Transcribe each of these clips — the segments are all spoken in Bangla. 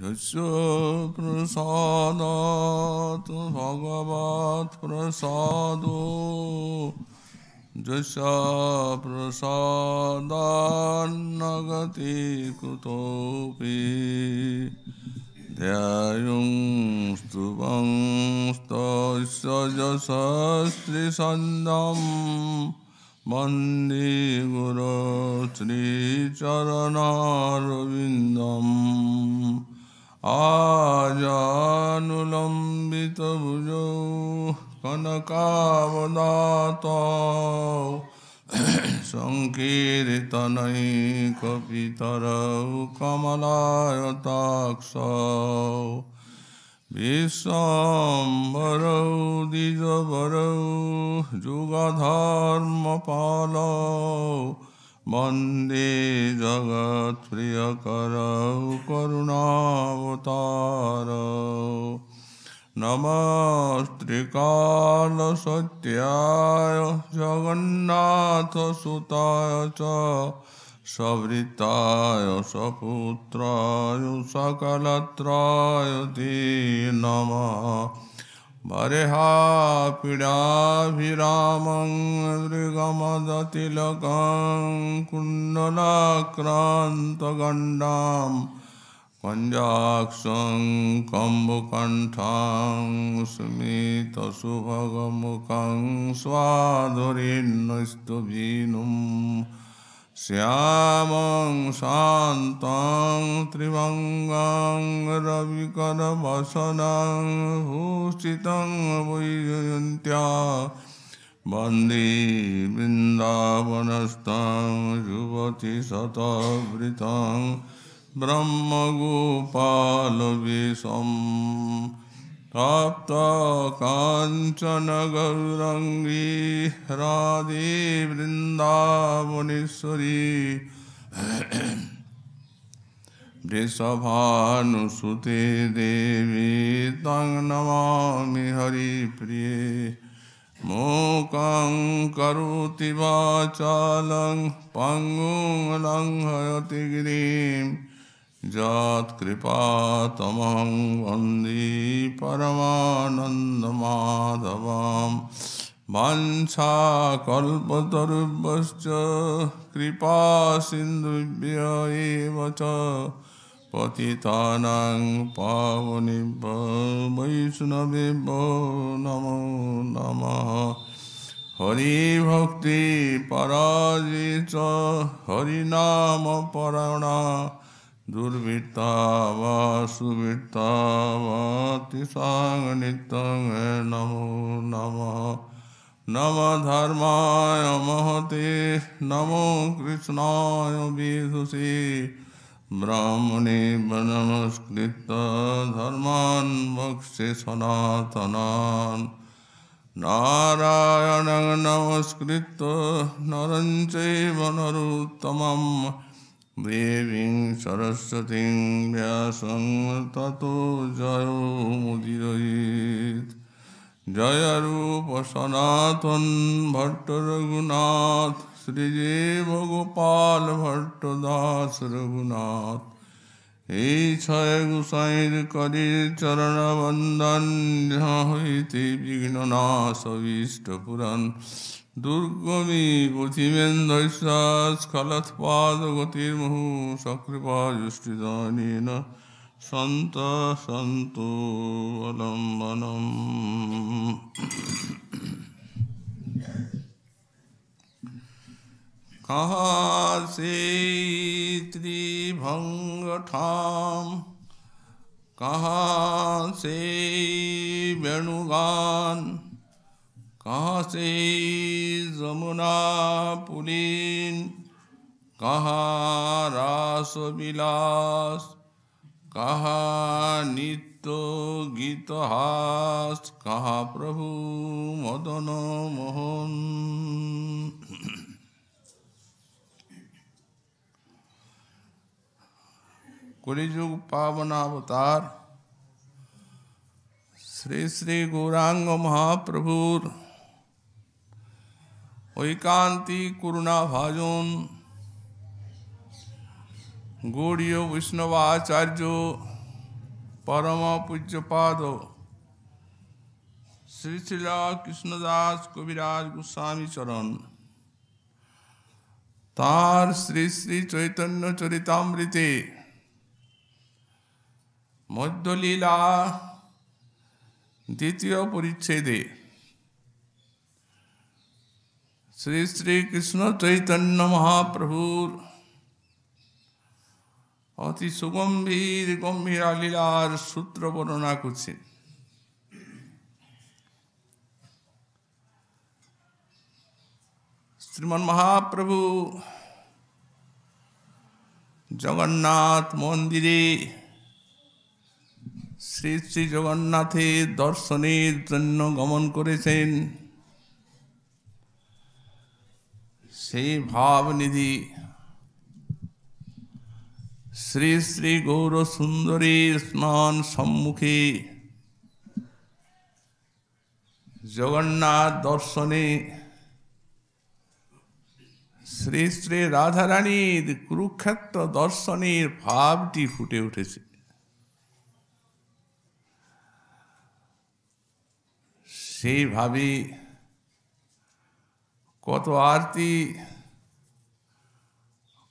यस्य प्रसादात् भगवत् प्रसादो यस्य प्रसादान्न गति कुतोऽपि ध्यायुं स्तुवं स्तस्य यशस्त्रिसन्ध्यं वन्दे गुरो श्रीचरणारविन्दम् आजानुलम्बितभुजौ कनकावदातौ संकीर्तनैकपितरौ कमलायताक्षौ विश्वम्भरौ द्विजवरौ जुगधर्मपालौ वन्दे जगत्प्रियकरौ करुणावतारौ नमस्त्रिकालसत्याय जगन्नाथसुताय च सवृताय सपुत्राय सकलत्राय ते नमः वरेहापीडाभिरामं मृगमदतिलकं कुण्डलाक्रान्तगण्डां पञ्जाक्षं कम्बुकण्ठं स्मितसुभगमुखं स्वाधुरीन्नस्तुभिनुं श्यामं शान्तं त्रिभङ्गं रविकरवसनं भूषितं वैजयन्त्या वन्दे वृन्दावनस्थं युवतिशतवृतं ब्रह्मगोपालवेशं तप्तकाञ्चन गौराङ्गी राधे वृन्दावनेश्वरी वृषभानुसुते देवी तं नमामि हरिप्रिये मूकं करोति वाचालं पङ्गुं लङ्घयति गिरिं यत्कृपातमं वन्दे परमानन्दमाधवं वाञ्छाकल्पतरुभ्यश्च कृपासिन्धुभ्य एव च पतितानां पावनेभ्यो वैष्णवेभ्यो नमो नमः हरिभक्ति पराजित हरिनामपरायणा दुर्वृत्ता वा सुवृत्ता वा तिसां नित्यं नमो नमः नमः धर्माय महते नमो कृष्णाय विदुषे ब्राह्मणे नमस्कृत्य धर्मान् वक्ष्ये सनातनान् नारायणं नमस्कृत्य नरं चैव नरोत्तमं देवीं सरस्वतीं व्यासं ततो जयो मुदीरयेत् जय रूप सनातन भट्ट रघुनाथ श्रीजीव गोपाल भट्ट दास रघुनाथ हे छय गुसाईर करी चरण वंदन हईते विघ्ननाश अभीष्ट पुरन दुर्गमी बुद्धिमेन्द्र स्खलत्पादगतिर्मुहु सकृपा जुष्टिदानेन संत संतो अवलंबनम्। कहाँ से त्रिभंगठाम कहाँ से वेणुगान कहाँ से जमुना पुलीन कहाँ रास विलास कहाँ नित्य गीतहास कहाँ प्रभु मदन मोहन। कलिजुग पावनावतार श्री श्री गौरांग महाप्रभुर ঐকান্তি করুণা ভাজন গৌড়ীয় বৈষ্ণবাচার্য परम पूज्यपाद श्री श्रीला कृष्णदास कविराज गोस्वामी चरण तार श्री श्री चैतन्य चरितामृते मध्यलीला द्वितीय परिच्छेदे श्री श्री कृष्ण चैतन्य महाप्रभुर अति सुगंभीर गंभीर लीलार सूत्र वर्णना करছেন। श्रीमन महाप्रभु जगन्नाथ मंदिरे श्री श्री जगन्नाथेर दर्शनेर जन्य गमन करेছেন। সেই भावनिधि श्री श्री गौर सुंदरी स्नान सम्मुखे जगन्नाथ दर्शने श्री श्री राधा रानीर कुरुक्षेत्र दर्शनेर भावटी फुटे उठेছে। সেই ভাবে কত আরতি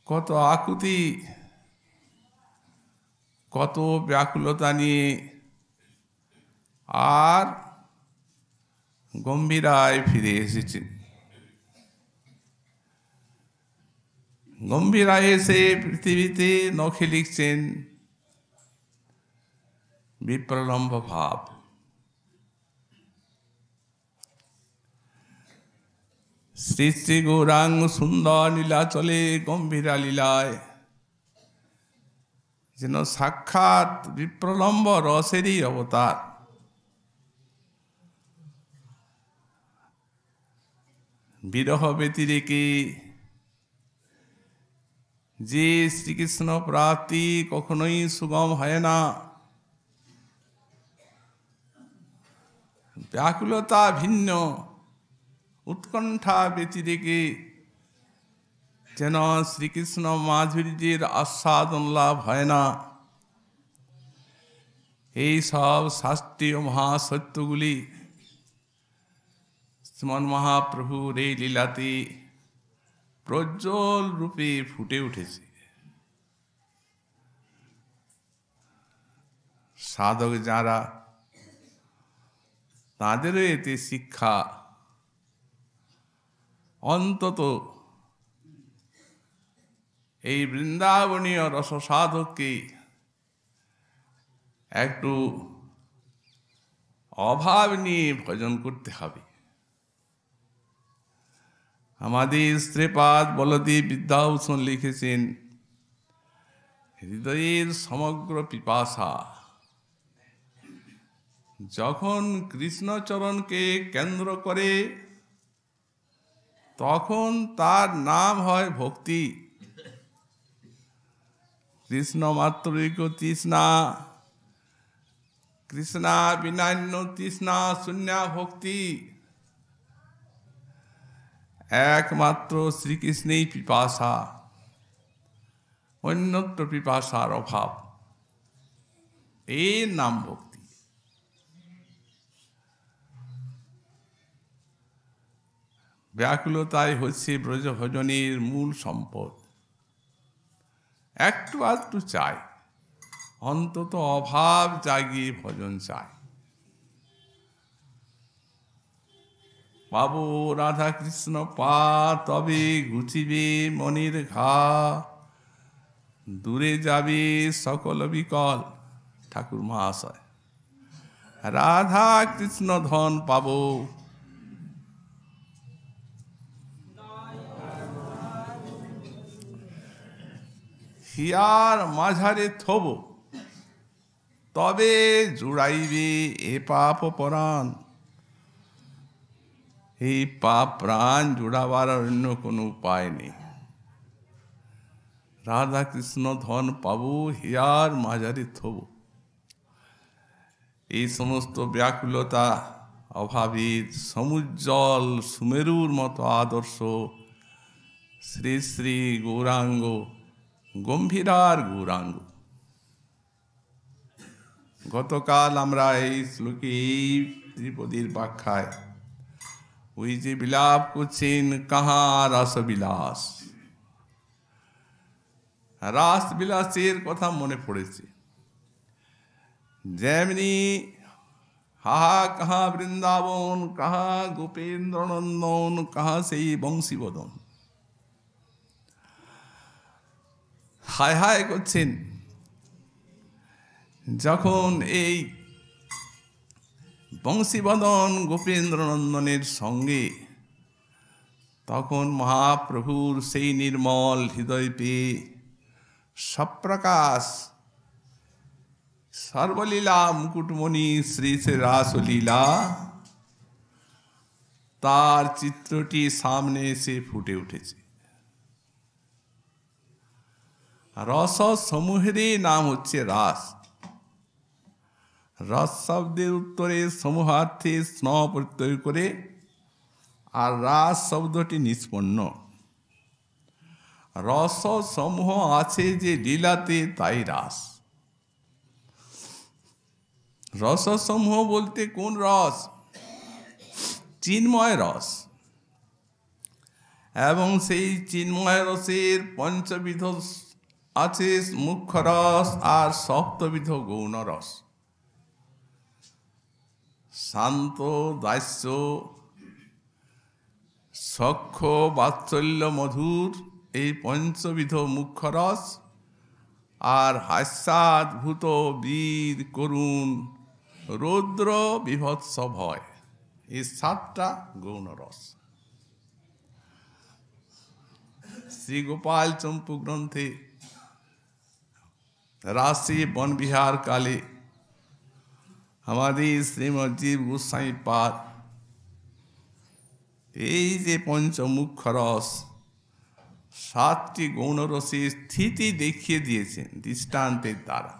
কত আকুতি কত ব্যাকুলতা নিয়ে আর গম্ভীরায় ফিরে এসেছেন। গম্ভীরায় এসে পৃথিবীতে নখে লিখছেন বিপ্রলম্ব ভাব। শ্রী শ্রী গৌরাঙ্গ সুন্দর লীলাচলে গম্ভীরা লীলায় যেন সাক্ষাৎ বিপ্রলম্ব রসেরই অবতার। বিরহ ব্যতিরেকে যে শ্রীকৃষ্ণ প্রাপ্তি কখনোই সুগম হয় না, ব্যাকুলতা ভিন্ন উৎকণ্ঠা ব্যতিরেকে যেন শ্রীকৃষ্ণ মাধুর্যের আস্বাদন লাভ হয় না। এই সব শাস্ত্রীয় মহাসত্যগুলি শ্রীমন মহাপ্রভুর এই লীলাতে প্রজ্জ্বল রূপে ফুটে উঠেছে। সাধক যারা তাদেরও এতে শিক্ষা, অন্তত এই বৃন্দাবনীয় রসসাধককে একটু অভাব নিয়ে ভজন করতে হবে। আমাদের শ্রীপাদ বলদেব বিদ্যাভূষণ লিখেছেন, হৃদয়ের সমগ্র পিপাসা যখন কৃষ্ণচরণকে কেন্দ্র করে তখন তার নাম হয় ভক্তি। কৃষ্ণ মাত্রৈক তৃষ্ণা, কৃষ্ণা বিনান্য তৃষ্ণা শূন্যা ভক্তি। একমাত্র শ্রীকৃষ্ণেই পিপাসা, অন্যত্র পিপাসার অভাব। এর নাম ভক্তি। ব্যাকুলতাই হচ্ছে ব্রজ ভজনের মূল সম্পদ। একটু আধটু চাই, অন্তত অভাব জাগিয়ে ভজন চাই। পাবো রাধা কৃষ্ণ পা তবে ঘুচিবে মনের ঘা, দূরে যাবে সকল বিকল। ঠাকুর মহাশয়, রাধা কৃষ্ণ ধন পাবো, হিয়ার মাঝারে থব, তবে জুড়াইবে এ পাপ পরাণ। এই পাপ প্রাণ জোড়াবার অন্য কোনো উপায় নেই। রাধা কৃষ্ণ ধন পাবো, হিয়ার মাঝারে থব। এই সমস্ত ব্যাকুলতা অভাবের সমুজ্জ্বল সুমেরুর মতো আদর্শ শ্রী শ্রী গৌরাঙ্গ, গম্ভীরার গৌরাঙ্গ। গতকাল আমরা এই শ্লোকে ত্রিপদীর ব্যাখ্যায় ওই যে বিলাপ করছেন কাহা রাস বিলাস, রাস বিলাসের কথা মনে পড়েছে। যেমনি হাহা কাহা বৃন্দাবন, কাহা গোপেন্দ্র নন্দন, কাহা সেই বংশীবদন, হায় হায় করছেন। যখন এই বংশীবদন গোপেন্দ্র নন্দনের সঙ্গে, তখন মহাপ্রভুর সেই নির্মল হৃদয় পেয়ে সপ্রকাশ সর্বলীলা মুকুটমণি শ্রী শ্রী রাসলীলা, তার চিত্রটি সামনে এসে ফুটে উঠেছে। রস সমূহেরই নাম হচ্ছে রাস। রস শব্দের উত্তরে সমূহার্থে স্ন প্রত্যয় করে, আর রাস শব্দটি নিষ্পন্ন। রস সমূহ আছে যে লীলাতে, তাই রাস। রস সমূহ বলতে কোন রস? চিন্ময় রস। এবং সেই চিন্ময় রসের পঞ্চবিধ আছে মুখ্য রস আর সপ্তবিধ গৌণ রস। শান্ত, দাস্য, সখ্য, বাৎসল্য, মধুর, এই পঞ্চবিধ মুখ্য রস, আর হাস্যাদ্ভুত, বীর, করুণ, রৌদ্র, বিভৎস, ভয়, এই 7টা গৌণ রস। শ্রী গোপাল চম্পু গ্রন্থে রাশি বনবিহার কালে আমাদের শ্রীমৎ জীব গোস্বামী পাদ এই যে পঞ্চমুখ্য রস, 7টি গৌণ রসের স্থিতি দেখিয়ে দিয়েছেন দৃষ্টান্তের দ্বারা।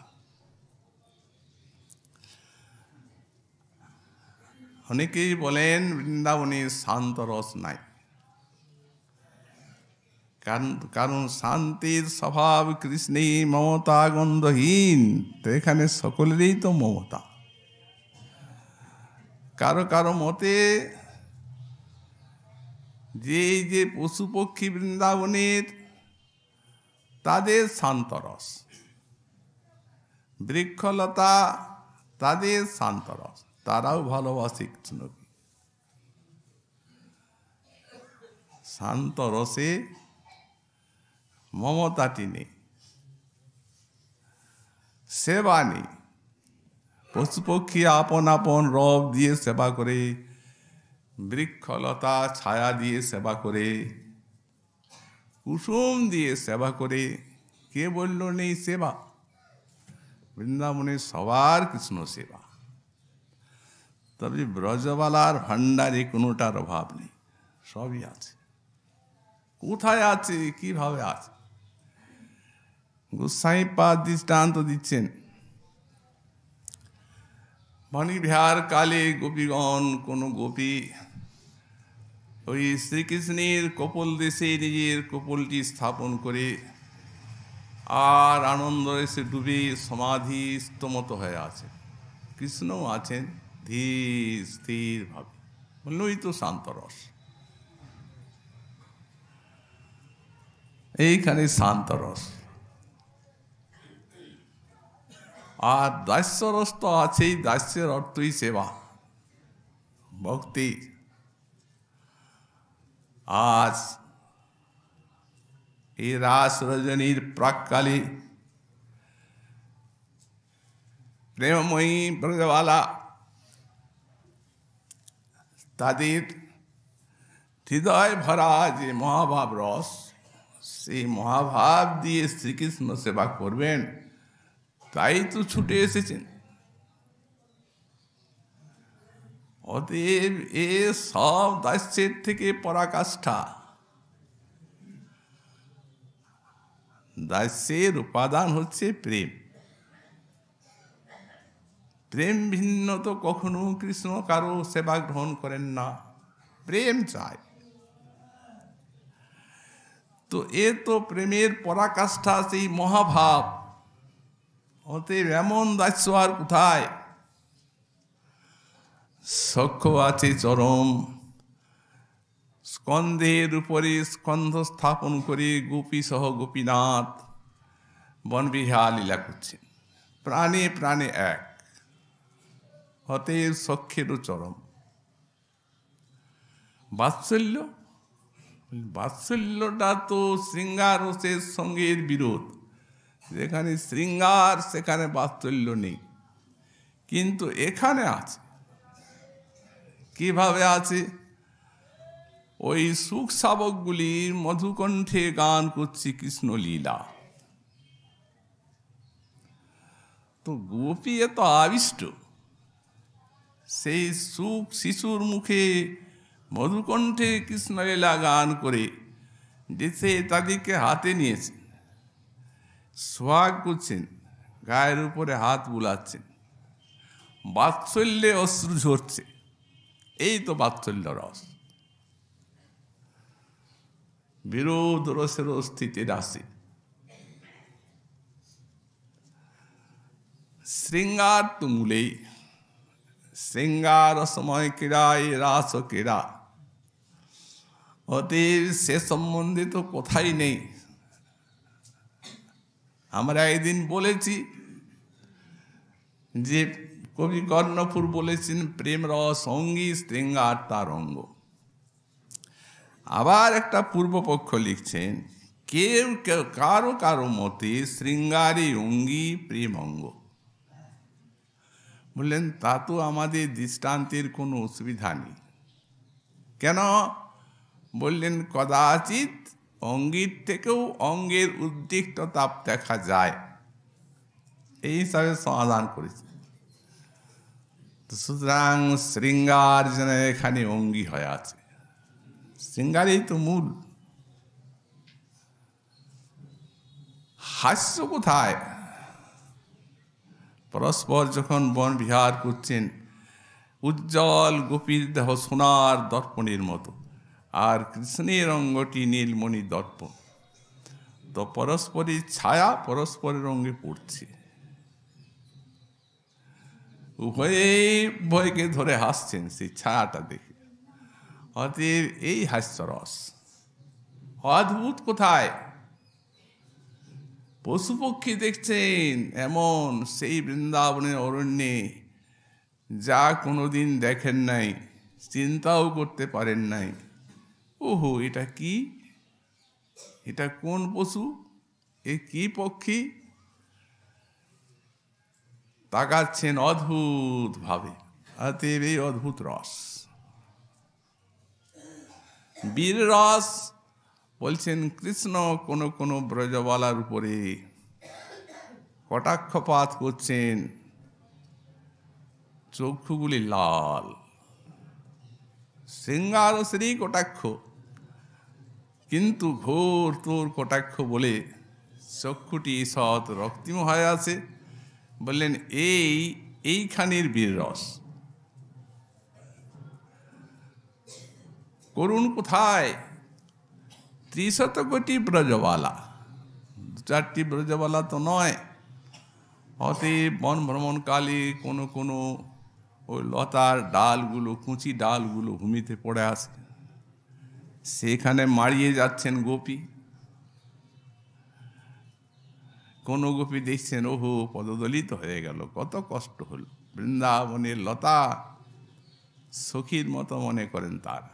অনেকেই বলেন বৃন্দাবনের শান্ত রস নাই, কারণ শান্তির স্বভাব কৃষ্ণে মমতা গন্ধহীন, তো এখানে সকলেরই তো মমতা। কারো কারো মতে যে পশু পক্ষী বৃন্দাবনের, তাদের শান্ত রস, বৃক্ষলতা তাদের শান্ত রস, তারাও ভালোবাসে কৃষ্ণকে। শান্ত রসে মমতাটি নেই, সেবা নেই। পশু পক্ষী আপন আপন রব দিয়ে সেবা করে, বৃক্ষলতা ছায়া দিয়ে সেবা করে, কুসুম দিয়ে সেবা করে। কে বলল নেই সেবা? বৃন্দাবনের সবার কৃষ্ণ সেবা। তবে ব্রজবালার ভাণ্ডারে কোনোটার অভাব নেই, সবই আছে। কোথায় আছে, কিভাবে আছে? গোস্বামী পাদ দৃষ্টান্ত দিচ্ছেন। বনবিহার কালে গোপীগণ, কোন গোপী ওই শ্রীকৃষ্ণের কপোল দেশে নিজের কপোলটি স্থাপন করে আর আনন্দ এসে ডুবে সমাধিস্থ মতো হয়ে আছে। কৃষ্ণও আছেন ধীর স্থির ভাবে, বললই তো শান্ত রস। এইখানে শান্ত রস। আর দাস্যরস তো আছেই, দাস্যের অর্থই সেবা, ভক্তি। আজ এই রাস রজনীর প্রাককালে প্রেমময়ী ব্রজবালা তাদের হৃদয় ভরা যে মহাভাব রস, সেই মহাভাব দিয়ে শ্রীকৃষ্ণ সেবা করবেন, তাই তো ছুটে এসেছেন। অতএব এ সব দাস্যের থেকে পরাকাষ্ঠা। দাস্যের উপাদান হচ্ছে প্রেম। প্রেম ভিন্ন তো কখনো কৃষ্ণ কারো সেবা গ্রহণ করেন না, প্রেম চায়। তো এ তো প্রেমের পরাকাষ্ঠা, সেই মহাভাব। অতএব এমন দাস্য আর কোথায়? সখ্য আছে চরম, স্কন্ধের উপরে স্কন্ধ স্থাপন করে গোপী সহ গোপীনাথ বনবিহার লীলা করছেন, প্রাণে প্রাণে এক। অতএব সখ্যেরও চরম। বাৎসল্য, বাৎসল্যটা তো শৃঙ্গার রসের সঙ্গে বিরোধ। যেখানে শৃঙ্গার সেখানে বাৎসল্য নেই, কিন্তু এখানে আছে। কিভাবে আছে? ওই সুখ শাবকগুলি মধুকণ্ঠে গান করছে কৃষ্ণ লীলা। তো গোপী এত আবিষ্ট, সেই সুখ শিশুর মুখে মধুকণ্ঠে কৃষ্ণলীলা গান করে যেতে তাদেরকে হাতে নিয়েছেন, সোহাগ করছেন, গায়ের উপরে হাত বুলাচ্ছেন, বাৎসল্যে অশ্রু ঝরছে। এই তো বাৎসল্য রস। বিরোধ রসের স্থিতির আসে। শৃঙ্গার তো মূলেই, শৃঙ্গার সময় ক্রীড়ায় রাস ক্রীড়া। অতএব সে সম্বন্ধে তো কথাই নেই। আমরা একদিন বলেছি যে কবি কর্ণফুর বলেছেন প্রেম রস অঙ্গী শৃঙ্গার তার অঙ্গ। আবার একটা পূর্বপক্ষ লিখছেন কেউ কেউ কারো কারো মতে শৃঙ্গারী অঙ্গী প্রেম অঙ্গ। বললেন তা তো আমাদের দৃষ্টান্তের কোনো অসুবিধা নেই। কেন? বললেন কদাচিৎ অঙ্গীর থেকেও অঙ্গের উদ্রিক্ততা দেখা যায়, এই হিসাবে সমাধান করেছে। সুতরাং শৃঙ্গার যেন এখানে অঙ্গী হয়ে আছে, শৃঙ্গারই তো মূল। হাস্য কোথায়? পরস্পর যখন বন বিহার করছেন, উজ্জ্বল গোপীর দেহ সোনার দর্পণের মতো, আর কৃষ্ণের অঙ্গটি নীলমণি দর্পণ, তো পরস্পরের ছায়া পরস্পরের অঙ্গে পড়ছে। উভয়কে ধরে হাসছেন সেই ছায়াটা দেখে। অতএব এই হাস্যরস অদ্ভুত কোথায়? পশু পক্ষী দেখছেন এমন সেই বৃন্দাবনের অরণ্যে, যা কোনোদিন দেখেন নাই, চিন্তাও করতে পারেন নাই। ওহো, এটা কি? এটা কোন পশু? এ কি পক্ষী? তাকাচ্ছেন অদ্ভুত ভাবে। অতএব এই অদ্ভুত রস, বীর রস। বলছেন কৃষ্ণ কোনো কোনো ব্রজবালার উপরে কটাক্ষপাত করছেন, চক্ষুগুলি লাল। শৃঙ্গার শ্রী কটাক্ষ, কিন্তু ঘোর তোর কটাক্ষ বলে চক্ষুটি সৎ রক্তিম হয়ে আছে। বললেন এইখানের বীর রস। করুণ কোথায়? ৩০ কোটি ব্রজবালা, ২-৪টি ব্রজবালা তো নয়। অতএব বন ভ্রমণকালে কোনো কোনো ওই লতার ডালগুলো, কুচি ডালগুলো ভূমিতে পড়ে আসে, সেখানে মারিয়ে যাচ্ছেন গোপী। কোনো গোপী দেখছেন ওহো পদদলিত হয়ে গেল, কত কষ্ট হল। বৃন্দাবনের লতা সখীর মতো মনে করেন তার,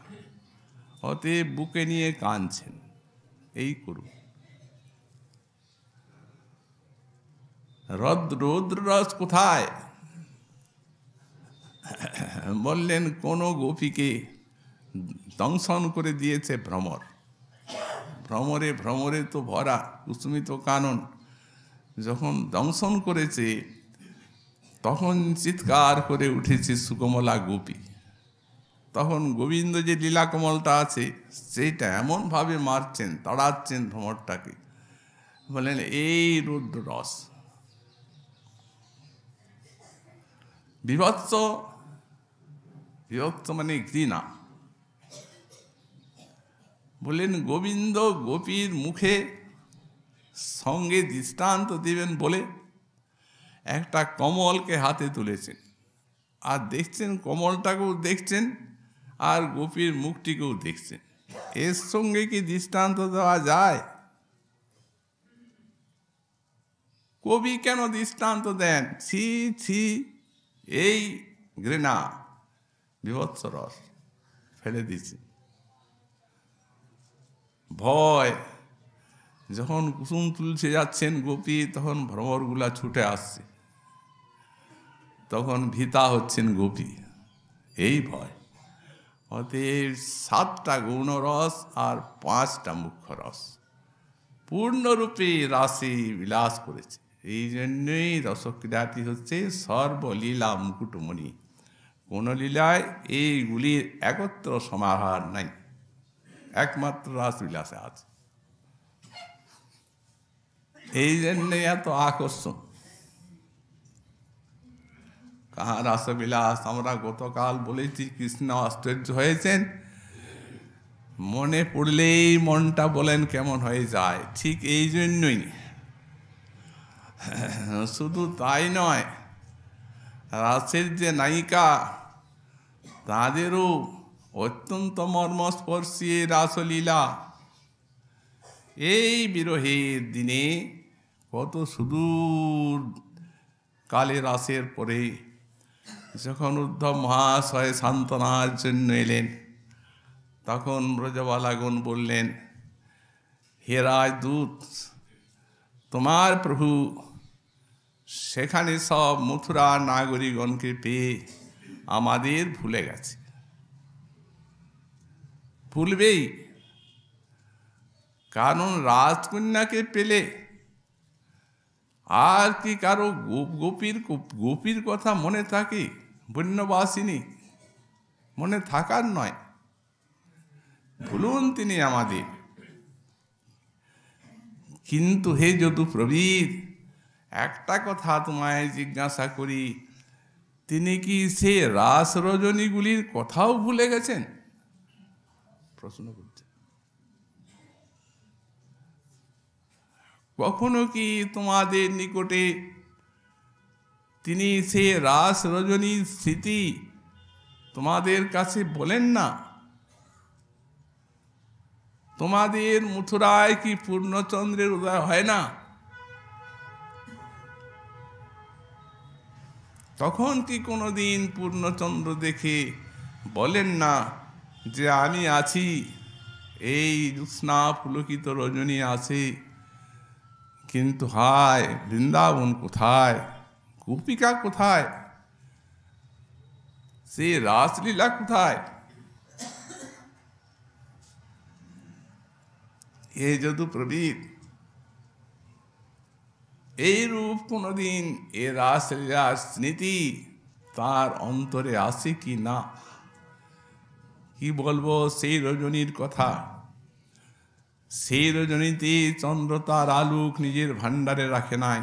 অতএব বুকে নিয়ে কাঁদছেন। এই করুন রৌদ্র রস কোথায়? বললেন কোন গোপীকে দংশন করে দিয়েছে ভ্রমর। ভ্রমরে ভ্রমরে তো ভরা কুসুমিত কানন। যখন দংশন করেছে তখন চিৎকার করে উঠেছে সুকমলা গোপী। তখন গোবিন্দ যে লীলাকমলটা আছে সেইটা এমনভাবে মারছেন, তাড়াচ্ছেন ভ্রমরটাকে। বলেন এই রুদ্র রস। বিভৎস, বিভক্ত মানে ঘৃণা। বললেন গোবিন্দ গোপীর মুখে সঙ্গে দৃষ্টান্ত দিবেন বলে একটা কমলকে হাতে তুলেছেন, আর দেখছেন কমলটাকেও দেখছেন আর গোপীর মুখটিকেও দেখছেন। এর সঙ্গে কি দৃষ্টান্ত দেওয়া যায়? কবি কেন দৃষ্টান্ত দেন? ছি ছি, এই ঘৃণা বিভৎস রস ফেলে দিচ্ছে। ভয়, যখন কুসুম তুলছে যাচ্ছেন গোপী, তখন ভ্রমরগুলা ছুটে আসছে, তখন ভীতা হচ্ছেন গোপী, এই ভয়। অতএব 7টা গৌণ রস আর 5টা মুখ্য রস পূর্ণরূপে রাসে বিলাস করেছে। এই জন্যই রসক্রীড়াটি হচ্ছে সর্বলীলা মুকুটমণি। কোন লীলায় এইগুলির একত্র সমাহার নাই, একমাত্র রাসবিলাসে আছে। এই জন্যে এত আকর্ষণ। কাহা রাসবিলাস? আমরা গতকাল বলেছি কৃষ্ণ আশ্চর্য হয়েছেন, মনে পড়লেই মনটা বলেন কেমন হয়ে যায়। ঠিক এই জন্যই, শুধু তাই নয়, রাসের যে নায়িকা তাদেরও অত্যন্ত মর্মস্পর্শী রাসলীলা। এই বিরহের দিনে কত সুদূর কালে রাসের পরে যখন উদ্ধব মহাশয় সান্ত্বনার জন্য এলেন, তখন ব্রজবালাগণ বললেন, হে রাজদূত, তোমার প্রভু সেখানে সব মথুরা নাগরিকগণকে পেয়ে আমাদের ভুলে গেছে। ভুলবেই, কারণ রাজকন্যাকে পেলে আর কি কারো গোপীর কথা মনে থাকে? বন্যবাসিনী মনে থাকার নয়, ভুলুন তিনি আমাদের। কিন্তু হে যদুপ্রবীর, একটা কথা তোমায় জিজ্ঞাসা করি, তিনি কি সে রাস রজনীগুলির কথাও ভুলে গেছেন? প্রশ্ন করছে। কখনো কি তোমাদের নিকটে তিনি সে রাস রজনীর স্মৃতি তোমাদের কাছে বলেন না? তোমাদের মথুরায় কি পূর্ণচন্দ্রের উদয় হয় না? তখন কি কোনোদিন পূর্ণচন্দ্র দেখে বলেন না যে আমি আছি, এই জ্যোৎস্না পুলকিত রজনী আছে, কিন্তু হায় বৃন্দাবন কোথায়, গোপিকা কোথায়, সে রাসলীলা কোথায়? এ যদুপ্রবীর, এই রূপ কোনদিন এ রাসলীলার স্মৃতি তার অন্তরে আসে কি না? কি বলবো সেই রজনীর কথা? সেই রজনীতে চন্দ্র তার আলোক নিজের ভাণ্ডারে রাখে নাই,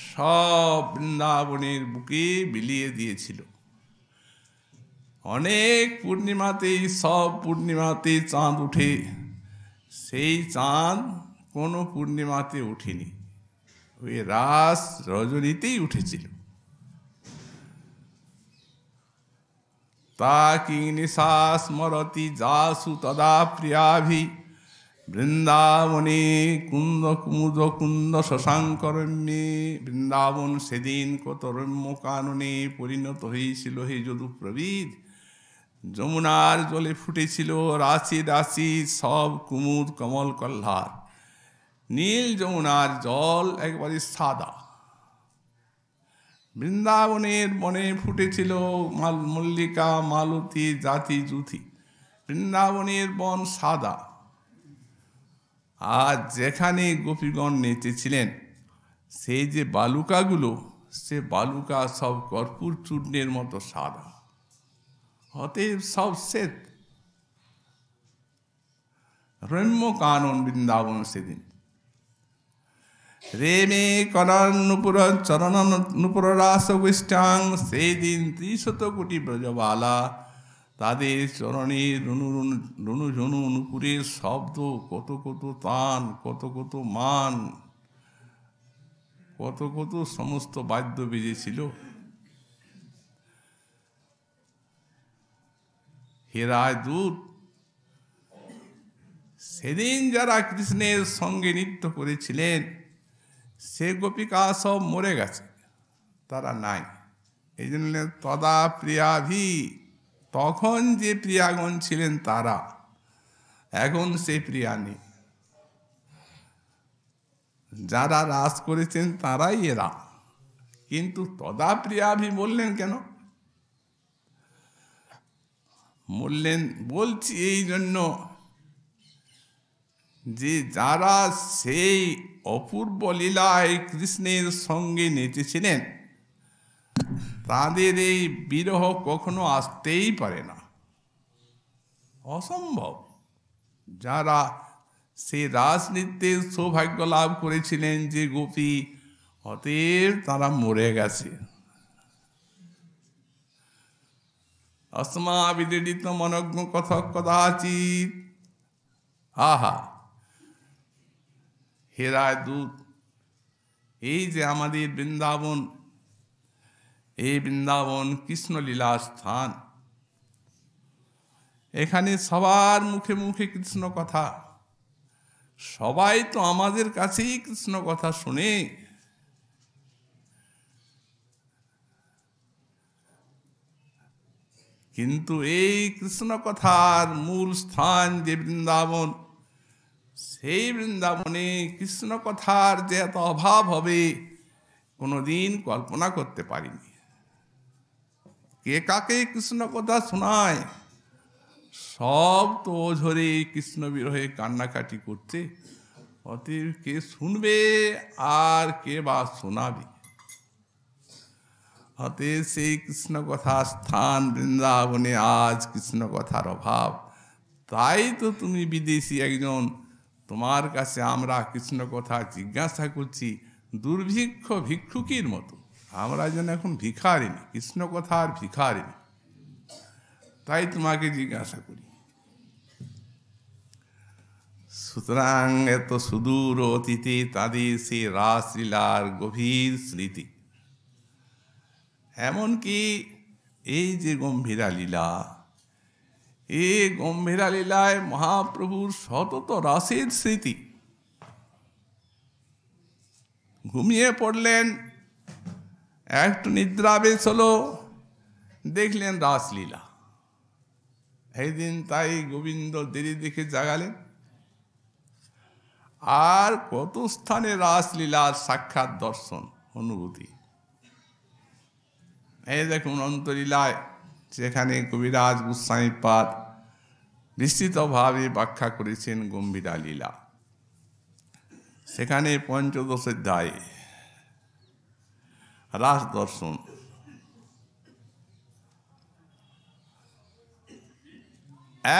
সব বৃন্দাবনের বুকে বিলিয়ে দিয়েছিল। অনেক পূর্ণিমাতেই, সব পূর্ণিমাতে চাঁদ উঠে, সেই চাঁদ কোনো পূর্ণিমাতে উঠেনি, ওই রাস রজনীতেই উঠেছিল। তা কি নিশাস মরতি যাসু তদা প্রিয়াভি বৃন্দাবনে কুন্দ কুমুদ কুন্দ শশাঙ্করম্যে। বৃন্দাবন সেদিন কত রম্য কাননে পরিণত হয়েছিল হে যদুপ্রবীর। যমুনার জলে ফুটেছিল রাশি রাশি সব কুমুদ কমল কল্লার। নীল যমুনার জল একবারে সাদা। বৃন্দাবনের বনে ফুটেছিল মল্লিকা মালতী জাতি জুথি। বৃন্দাবনের বন সাদা। আর যেখানে গোপীগণ নেচেছিলেন, সেই যে বালুকাগুলো, সে বালুকা সব কর্পূর চূর্ণের মতো সাদা। অতএব সব শ্বেত। রম্য কানন বৃন্দাবন সেদিন। রেমে করণ নুপুর চরণ নুপুর রাস গোষ্ঠাং। সেই দিন 300 কোটি ব্রজবালা তাদের চরণে রুনু ঝুনু নুপুরের শব্দ, কত কত তান, কত কত মান, কত কত সমস্ত বাদ্য বেজেছিল। হেরায় দূত সেদিন যারা কৃষ্ণের সঙ্গে নৃত্য করেছিলেন সে গোপিকা সব মরে গেছে, তারা নাই। এই জন্য তদা প্রিয়াভি, তখন যে প্রিয়াগণ ছিলেন তারা, এখন সে প্রিয়া নেই। যারা রাস করেছেন তারাই এরা, কিন্তু তদা প্রিয়াভি বললেন কেন? বললেন, বলছি এই জন্য যে যারা সেই অপূর্ব লীলায় কৃষ্ণের সঙ্গে নেচেছিলেন তাদের এই বিরহ কখনো আসতেই পারে না, অসম্ভব। যারা সেই রাসনৃত্যের সৌভাগ্য লাভ করেছিলেন যে গোপী, অতএব তারা মরে গেছে। অস্মা বিদিত মনজ্ঞ কথক কদাচিৎ। আহা, হেরায় দূত, এই যে আমাদের বৃন্দাবন, এই বৃন্দাবন কৃষ্ণলীলা স্থান। এখানে সবার মুখে মুখে কৃষ্ণ কথা, সবাই তো আমাদের কাছেই কৃষ্ণ কথা শুনে। কিন্তু এই কৃষ্ণ কথার মূল স্থান যে বৃন্দাবন, সেই বৃন্দাবনে কৃষ্ণ কথার যে এত অভাব হবে কোনোদিন কল্পনা করতে পারিনি। কে কাকে কৃষ্ণ কথা শোনায়? সব তো ঝরে কৃষ্ণ বিরহে কান্নাকাটি করছে, অতএব কে শুনবে আর কে বা শোনাবে? অতএব সেই কৃষ্ণ কথার স্থান বৃন্দাবনে আজ কৃষ্ণ কথার অভাব। তাই তো তুমি বিদেশি একজন, তোমার কাছে আমরা কৃষ্ণ কথা জিজ্ঞাসা করছি দুর্ভিক্ষ ভিক্ষুকের মতো। আমরা যেন এখন ভিখারিনি, কৃষ্ণ কথার ভিখারিনি, তাই তোমাকে জিজ্ঞাসা করি। সুতরাং এত সুদূর অতীতে তাদের সে রাসলীলার গভীর স্মৃতি। এমনকি এই যে গম্ভীরা লীলা, এই গম্ভীরা লীলায় মহাপ্রভুর সতত রাসের স্মৃতি। ঘুমিয়ে পড়লেন, একটু নিদ্রাবেশ হলো, দেখলেন রাসলীলা। এই দিন তাই গোবিন্দ দেরি দেখে জাগালেন। আর কত স্থানে রাসলীলার সাক্ষাৎ দর্শন অনুভূতি। এই দেখুন অন্তলীলায়, যেখানে কবিরাজ গোস্বামীপাদ বিস্তৃতভাবে ব্যাখ্যা করেছেন গম্ভীরা লীলা, সেখানে পঞ্চদশ অধ্যায় রাস দর্শন।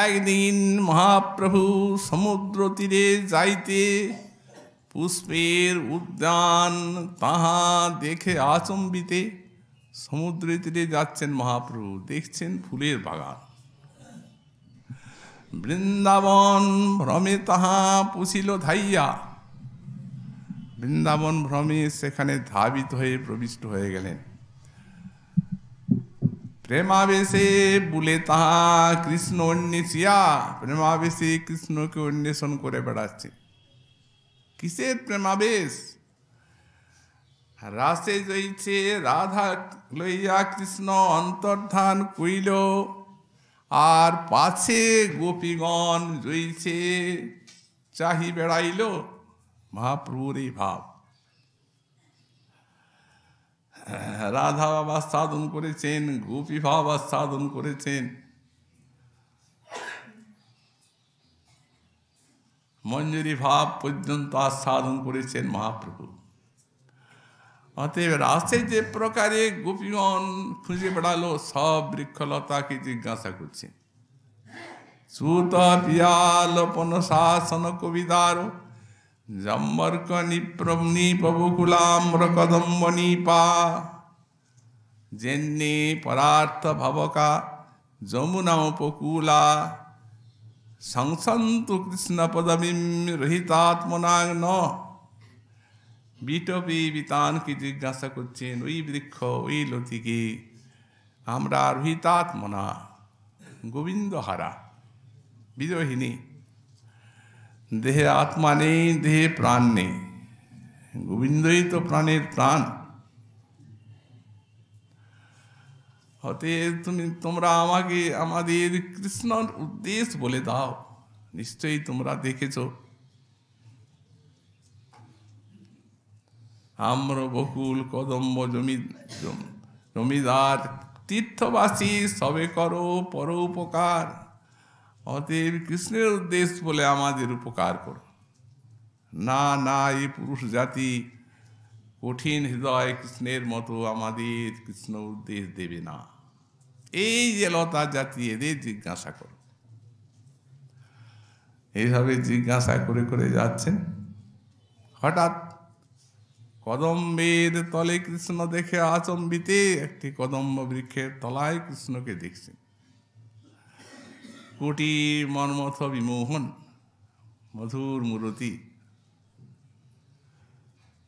একদিন মহাপ্রভু সমুদ্র তীরে যাইতে পুষ্পের উদ্যান তাহা দেখে আচম্বিতে। সমুদ্র তীরে যাচ্ছেন মহাপ্রভু, দেখছেন ফুলের বাগান। বৃন্দাবন ভ্রমে তাহা পুছিল ধাইয়া, বৃন্দাবন ভ্রমে সেখানে ধাবিত হয়ে প্রবিষ্ট হয়ে গেলেন। প্রেমাবেশে বলে তাহা কৃষ্ণ অন্বেষিয়া, প্রেমাবেশে কৃষ্ণকে অন্বেষণ করে বেড়াচ্ছে। কিসের প্রেমাবেশ? রাসে জয়ছে রাধা লইয়া কৃষ্ণ অন্তর্ধান কইল, আর পাছে গোপীগণ জয়ছে চাহি বেড়াইল। মহাপ্রভুর এই ভাব। রাধা বাবা সাধন করেছেন, গোপী ভাব সাধন করেছেন, মঞ্জুরি ভাব পর্যন্ত আস্বাদন করেছেন মহাপ্রভু। অতএব রাসে যে প্রকারে গোপীগণ খুঁজে বেড়ালো, সব বৃক্ষলতাকে জিজ্ঞাসা করছে। সুত পিয়ালপন শাসন কবিদার জম্বর্ক নিপ্রবকুলাম্র কদম্ব নিপা, জেন্নে পরার্থ ভবকা যমুনা উপকূলা, সংসন্তু কৃষ্ণ পদবীম রহিতাত্মনাগ্ন। বিটপি বিতানকে জিজ্ঞাসা করছেন, ওই বৃক্ষ, ওই লতিকে আমরা রহিতাত্মনা, গোবিন্দ হারা, বিরোহিনী, দেহে আত্মা নেই, দেহে প্রাণ নেই, গোবিন্দই তো প্রাণের প্রাণ। অতএব তোমরা আমাকে আমাদের কৃষ্ণর উদ্দেশ্য বলে দাও। নিশ্চয়ই তোমরা দেখেছ আম্র বকুল কদম্ব জমিদার তীর্থবাসী সবে করো পর উপকার। অতএব কৃষ্ণের উদ্দেশ্য বলে আমাদের উপকার করো। না না, এই পুরুষ জাতি কঠিন হৃদয় কৃষ্ণের মতো আমাদের কৃষ্ণ উদ্দেশ দেবে না। এই যে লতা জাতি, এদের জিজ্ঞাসা করো। এইভাবে জিজ্ঞাসা করে করে যাচ্ছেন। হঠাৎ কদম্বের তলে কৃষ্ণ দেখে আচম্বিতে একটি কদম্ব বৃক্ষের তলায় কৃষ্ণকে দেখছেন। কোটি মর্মথ বিমোহন, মধুর মূরতি,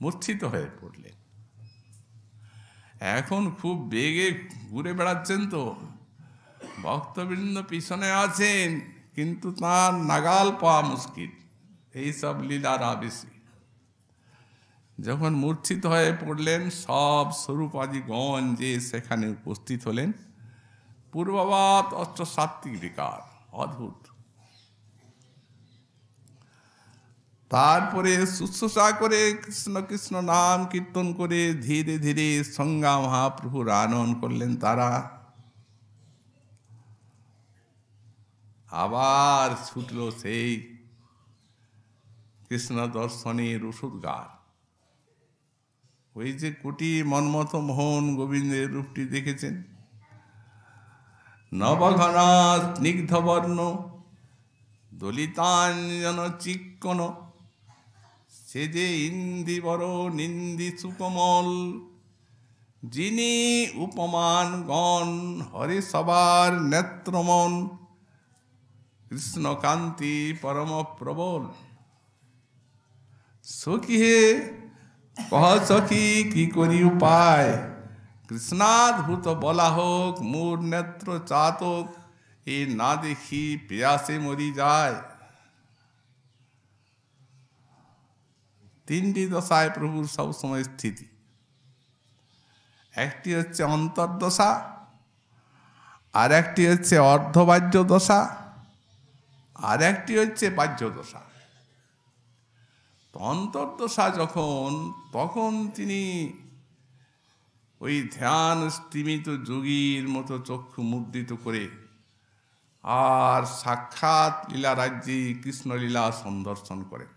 মূর্ছিত হয়ে পড়লেন। এখন খুব বেগে ঘুরে বেড়াচ্ছেন তো, ভক্তবৃন্দ পিছনে আছেন, কিন্তু তার নাগাল পাওয়া মুশকিল এইসব লীলার আবেশে। যখন মূর্ছিত হয়ে পড়লেন, সব স্বরূপাদিগণ যে সেখানে উপস্থিত হলেন। পূর্ববাদ অষ্টসাত্ত্বিক বিকার, অদ্ভুত। তারপরে শুশ্রূষা করে কৃষ্ণ কৃষ্ণ নাম কীর্তন করে ধীরে ধীরে সংজ্ঞা মহাপ্রভুর আনয়ন করলেন তারা। আবার ছুটল সেই কৃষ্ণ দর্শনের ওষুধগার। ওই যে কোটি মন্মথ মোহন গোবিন্দের রূপটি দেখেছেন, নবঘনা স্নিগ্ধবর্ণ দলিতাঞ্জন চিক্কণ, সে যে ইন্দিবর নিন্দি সুকমল, যিনি উপমান গণ হরে সবার নেত্রমন, কৃষ্ণকান্তি পরম প্রবল। সখী হে কহ সখী কি করি উপায়, কৃষ্ণাদ্ভুত বলা হোক মোর নেত্র চাতক, এ না দেখি পেয়াসে মরি যায়। তিনটি দশায় প্রভুর সবসময় স্থিতি। একটি হচ্ছে অন্তর্দশা, আর একটি হচ্ছে অর্ধবাহ্য দশা, আর একটি হচ্ছে বাহ্য দশা। অন্তর্দশা যখন, তখন তিনি ওই ধ্যান স্তিমিত যোগীর মতো চক্ষু মুদ্রিত করে আর সাক্ষাৎ লীলা রাজ্যে কৃষ্ণলীলা সন্দর্শন করেন।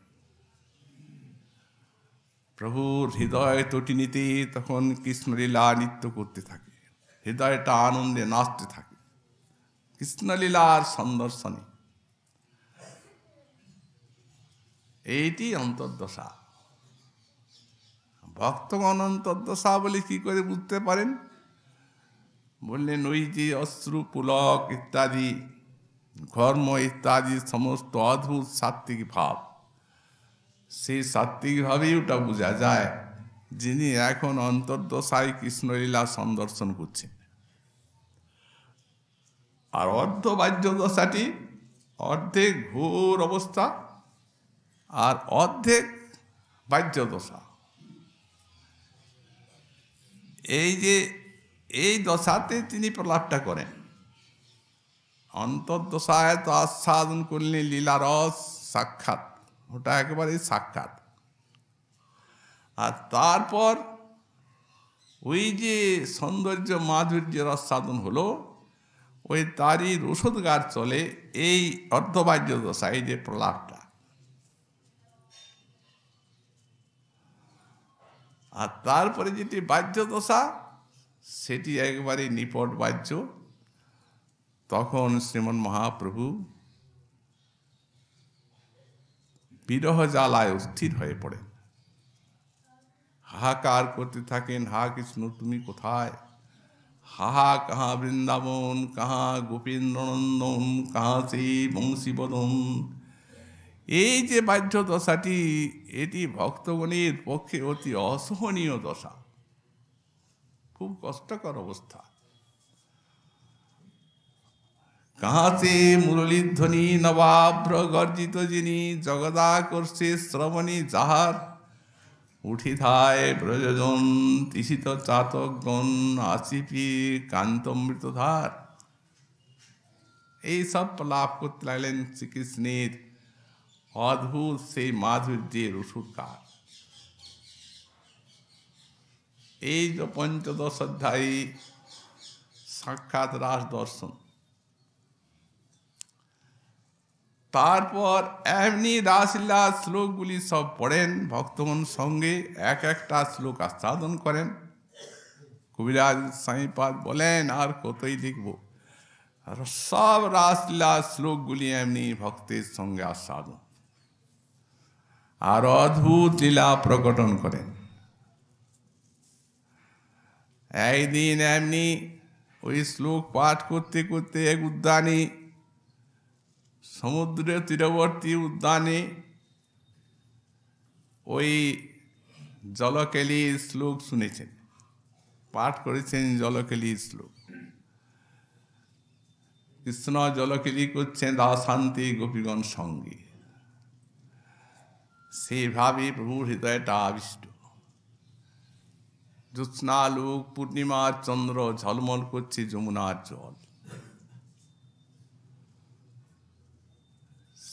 প্রভুর হৃদয় তটিনীতে তখন কৃষ্ণলীলা নৃত্য করতে থাকে, হৃদয়টা আনন্দে নাচতে থাকে কৃষ্ণলীলার সন্দর্শনে। এইটি অন্তর্দশা। ভক্তগণ অন্তর্দশা বলে কি করে বুঝতে পারেন? বললেন, ওই যে অশ্রু পুলক ইত্যাদি ঘর্ম ইত্যাদি সমস্ত অদ্ভুত সাত্ত্বিক ভাব, সেই সাত্ত্বিক ভাবেই ওটা বোঝা যায় যিনি এখন অন্তর্দশায় কৃষ্ণলীলা সন্দর্শন করছেন। আর অর্ধবাহ্য দশাটি অর্ধেক ঘোর অবস্থা আর অর্ধেক বাহ্য দশা। এই যে এই দশাতে তিনি প্রলাপটা করেন। অন্তর্দশায় তো আস্বাদন করলেন লীলারস সাক্ষাৎ, ওটা একেবারে সাক্ষাৎ। আর তারপর ওই যে সৌন্দর্য মাধুর্যের আস্বাদন হলো, ওই তারই রসদগার চলে এই অর্ধবাহ্য দশা, এই যে প্রলাপটা। আর তারপরে যেটি বাহ্য দশা, সেটি একবারে নিপট বাহ্য। তখন শ্রীমন মহাপ্রভু বিরহ জ্বালায় অস্থির হয়ে পড়েন, হাহাকার করতে থাকেন, হা কৃষ্ণ তুমি কোথায়? হাহা কাহা বৃন্দাবন, কাহা গোপীন্দ্রনন্দন, কাহা সেই বংশীবদন, এই যে বাহ্য দশাটি, এটি ভক্তগণের পক্ষে অতি অসহনীয় দশা, খুব কষ্টকর অবস্থা। কাহাতে মুরলীধ্বনি নবাভ্র গর্জিত যিনি, জগদাকর্ষে শ্রবণী যাহার, উঠিধায় ব্রজজন তিসিত চাতকগণ, আসিপি কান্তমৃতধার। এইসব লাভ করতে লাগলেন শ্রীকৃষ্ণের অদ্ভুত সেই মাধুর্যের ওষুধকার। এই যে পঞ্চদশ অধ্যায়ী সাক্ষাৎ রাস দর্শন। তারপর এমনি রাসলীলা শ্লোকগুলি সব পড়েন, ভক্তগণ সঙ্গে এক একটা শ্লোক আস্বাদন করেন। কবিরাজ স্বামীপাদ বলেন, আর কতই লিখব, আর সব রাসলীলা শ্লোকগুলি এমনি ভক্তের সঙ্গে আস্বাদন আর অদ্ভুত লীলা প্রকটন করেন। একদিন এমনি ওই শ্লোক পাঠ করতে করতে এক উদ্যানে, সমুদ্রের তীরবর্তী উদ্যানে, ওই জলকেলির শ্লোক শুনেছেন, পাঠ করেছেন জলকেলির শ্লোক। কৃষ্ণ জলকেলি করছেন রাসান্তে গোপীগণ সঙ্গে। সেভাবে প্রভুর হৃদয়টা আবিষ্ট। জ্যোৎস্নালোক পূর্ণিমার চন্দ্র ঝলমল করছে যমুনার জল।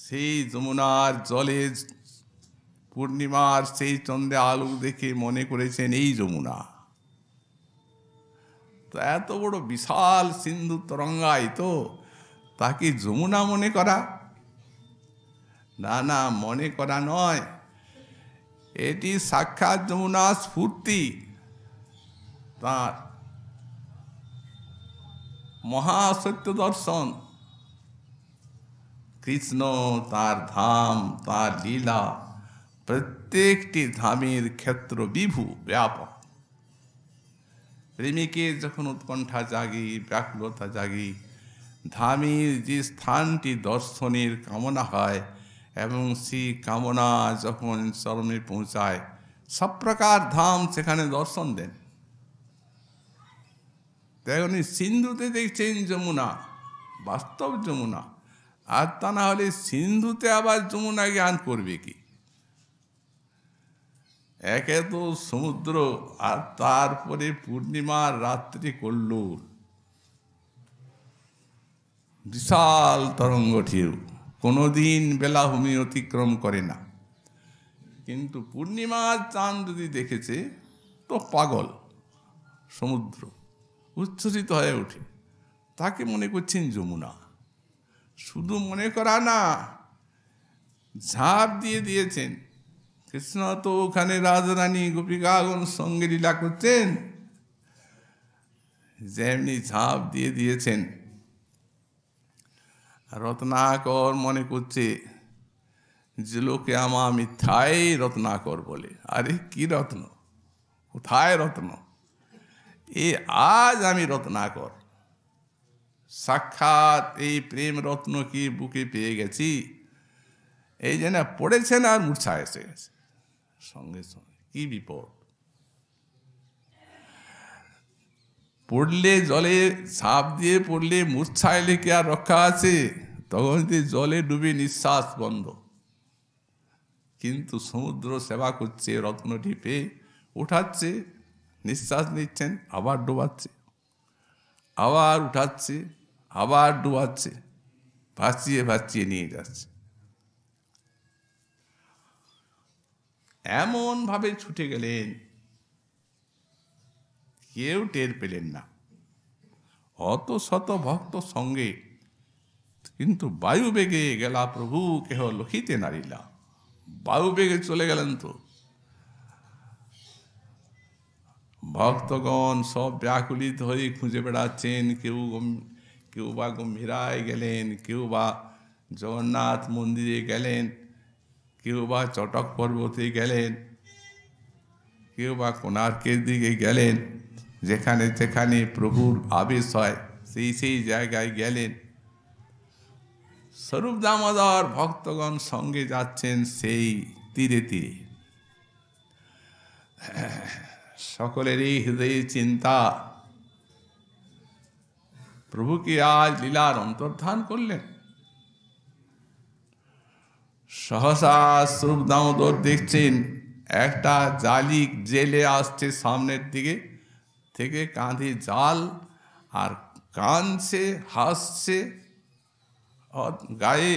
সেই যমুনার জলে পূর্ণিমার সেই চন্দ্রে আলোক দেখে মনে করেছেন এই যমুনা। তো এত বড় বিশাল সিন্ধু তরঙ্গায়িত, তাকে যমুনা মনে করা? না না, মনে করা নয়, এটি সাক্ষাৎ যমুনা স্ফূর্তি। তার মহাসত্য দর্শন। কৃষ্ণ, তার ধাম, তার লীলা, প্রত্যেকটি ধামের ক্ষেত্র বিভু ব্যাপক। প্রেমিকের যখন উৎকণ্ঠা জাগে, ব্যাকুলতা জাগে, ধামের যে স্থানটি দর্শনের কামনা হয় এবং সেই কামনা যখন চরমে পৌঁছায়, সব প্রকার ধাম সেখানে দর্শন দেন। তেমনি সিন্ধুতে দেখছেন যমুনা, বাস্তব যমুনা। আর তা না হলে সিন্ধুতে আবার যমুনা জ্ঞান করবে কি? একে তো সমুদ্র, আর তারপরে পূর্ণিমার রাত্রি কল্লোল, বিশাল তরঙ্গ ঢেউ, কোনোদিন বেলাভূমি অতিক্রম করে না। কিন্তু পূর্ণিমার চাঁদ যদি দেখেছে তো পাগল সমুদ্র, উচ্ছ্বসিত হয়ে ওঠে। তাকে মনে করছেন যমুনা। শুধু মনে করা না, ঝাঁপ দিয়ে দিয়েছেন। কৃষ্ণ তো ওখানে রাজরানী গোপিকাগণ সঙ্গে লীলা করছেন, যেমনি ঝাঁপ দিয়ে দিয়েছেন। রত্নাকর মনে করছে যে লোকে আমা মিথ্যাই রত্নাকর বলে। আরে কি রত্ন, কোথায় রত্ন? আজ আমি রত্নাকর, সাক্ষাৎ এই প্রেম রত্ন কি বুকে পেয়ে গেছি। এই যে না পড়েছেন আর মূর্ছা এসে গেছে সঙ্গে সঙ্গে। কি বিপদ! পড়লে জলে ঝাঁপ দিয়ে পড়লে মূর্ছা এলে কি আর রক্ষা আছে? তখন যদি জলে ডুবে নিঃশ্বাস বন্ধ। কিন্তু সমুদ্র সেবা করছে, রত্নটি পেয়ে উঠাচ্ছে, নিঃশ্বাস নিচ্ছেন, আবার ডোবাচ্ছে, আবার উঠাচ্ছে, আবার ডোবাচ্ছে, ভাসিয়ে ভাসিয়ে নিয়ে যাচ্ছে। এমন ভাবে ছুটে গেলেন, কেউ টের পেলেন না। অত শত ভক্ত সঙ্গে, কিন্তু বায়ুবেগে গেলা প্রভু কেহ লখিতে নারিলা। বায়ুবেগে চলে গেলেন তো। ভক্তগণ সব ব্যাকুলিত হয়ে খুঁজে বেড়াচ্ছেন। কেউ বা গম্ভীরায় গেলেন, কেউ বা জগন্নাথ মন্দিরে গেলেন, কেউ বা চটক পর্বতে গেলেন, কেউ বা কোণার্কের দিকে গেলেন। যেখানে যেখানে প্রভুর আবেশ হয় সেই সেই জায়গায় গেলেন। স্বরূপ দামোদর ভক্তগণ সঙ্গে যাচ্ছেন সেই তীরে তীরে। সকলেরই হৃদয়ে চিন্তা, প্রভু কি আজ লীলার অন্তর্ধান করলেন? সহসা স্বরূপ দামোদর দেখছেন একটা জালিক জেলে আসছে সামনের দিকে থেকে, কাঁধে জাল আর কাঁদছে, হাসছে, গায়ে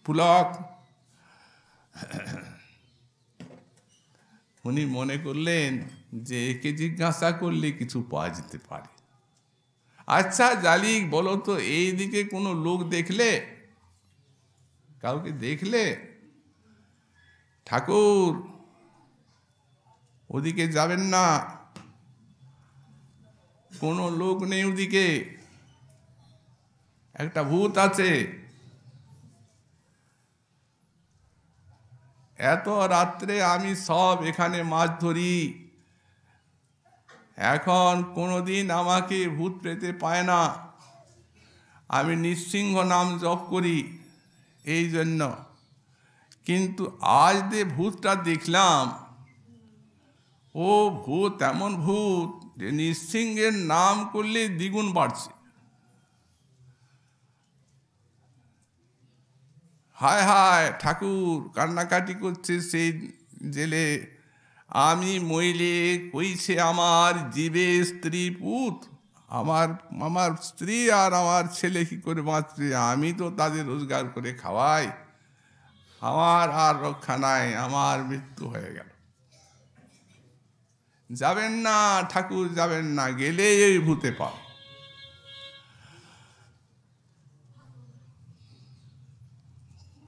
পুলক। উনি মনে করলেন যে একে জিজ্ঞাসা করলে কিছু পাওয়া যেতে পারে। আচ্ছা জালিক, বলো তো এই দিকে কোনো লোক দেখলে, কাউকে দেখলে? ঠাকুর ওদিকে যাবেন না, কোনো লোক নেই ওদিকে, একটা ভূত আছে। এত রাত্রে আমি সব এখানে মাছ ধরি, এখন কোনোদিন আমাকে ভূত পেতে পায় না। আমি নৃসিংহ নাম জপ করি এই জন্য, কিন্তু আজ যে ভূতটা দেখলাম, ও ভূত এমন ভূত যে নৃসিংহের নাম করলে দ্বিগুণ বাড়ছে। হায় হায়, ঠাকুর কান্নাকাটি করছে সেই জেলে, আমি মইলে কইছে আমার জীবে স্ত্রী পুত, আমার স্ত্রী আর আমার ছেলে কি করে বাঁচবে? আমি তো তাদের রোজগার করে খাওয়াই, আমার আর রক্ষা নাই, আমার মৃত্যু হয়ে গেল। যাবেন না ঠাকুর, যাবেন না, গেলে এই ভূতে পাও।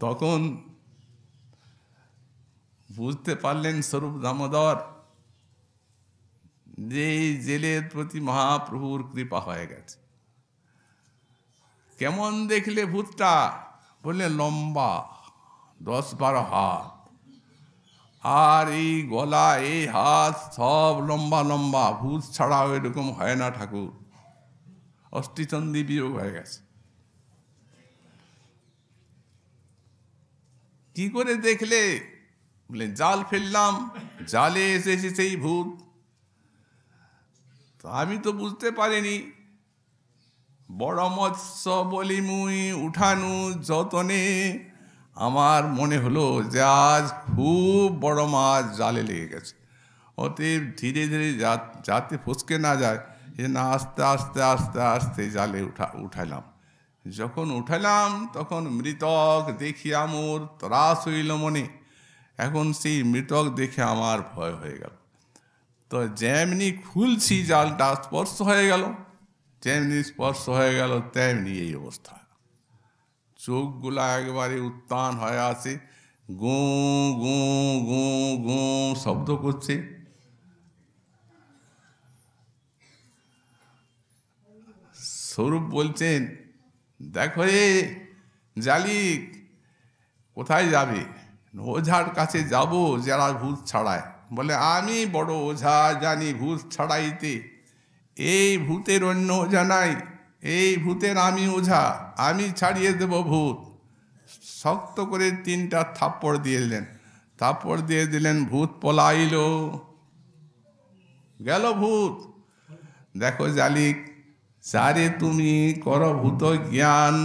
তখন বুঝতে পারলেন স্বরূপ দামোদর যে এই জেলের প্রতি মহাপ্রভুর কৃপা হয়ে গেছে। কেমন দেখলে ভূতটা? বললে লম্বা, 10-12 হাত, আর এই গলা, এই হাত সব লম্বা লম্বা। ভূত ছাড়াও এরকম হয় না ঠাকুর, অষ্টিচন্ডী বিয়োগ হয়ে গেছে। কি করে দেখলে? বলে জাল ফেললাম, জালে এসেছে সেই ভূত। তো আমি তো বুঝতে পারিনি। বড় মৎস্য বলি মুই উঠানু যতনে, আমার মনে হলো যে আজ খুব বড় মাছ জালে লেগে গেছে। অতএব ধীরে ধীরে যাতে ফসকে না যায়, যে না আস্তে আস্তে আস্তে আস্তে জালে উঠালাম। যখন উঠালাম তখন মৃতক দেখিয়া মোর ত্রাস হইল মনে। এখন সেই মৃতক দেখে আমার ভয় হয়ে গেল। তো যেমনি খুলছি জালটা, স্পর্শ হয়ে গেল, যেমনি স্পর্শ হয়ে গেল তেমনি এই অবস্থা। চোখগুলা একবারে উত্তান হয়ে আছে, গু গু গু গু শব্দ করছে। স্বরূপ বলছেন, দেখো রে জালিক, কোথায় যাবে? ওঝার কাছে যাব যারা ভূত ছাড়ায়। বলে আমি বড় ওঝা, জানি ভূত ছাড়াইতে। এই ভূতের অন্য ওঝা নাই, এই ভূতের আমি ওঝা, আমি ছাড়িয়ে দেব ভূত। শক্ত করে 3টা থাপ্পড় দিয়ে দিলেন। থাপ্পড় দিয়ে দিলেন, ভূত পলাইল, গেল ভূত। দেখো জালিক, যারে তুমি কর ভূত জ্ঞান,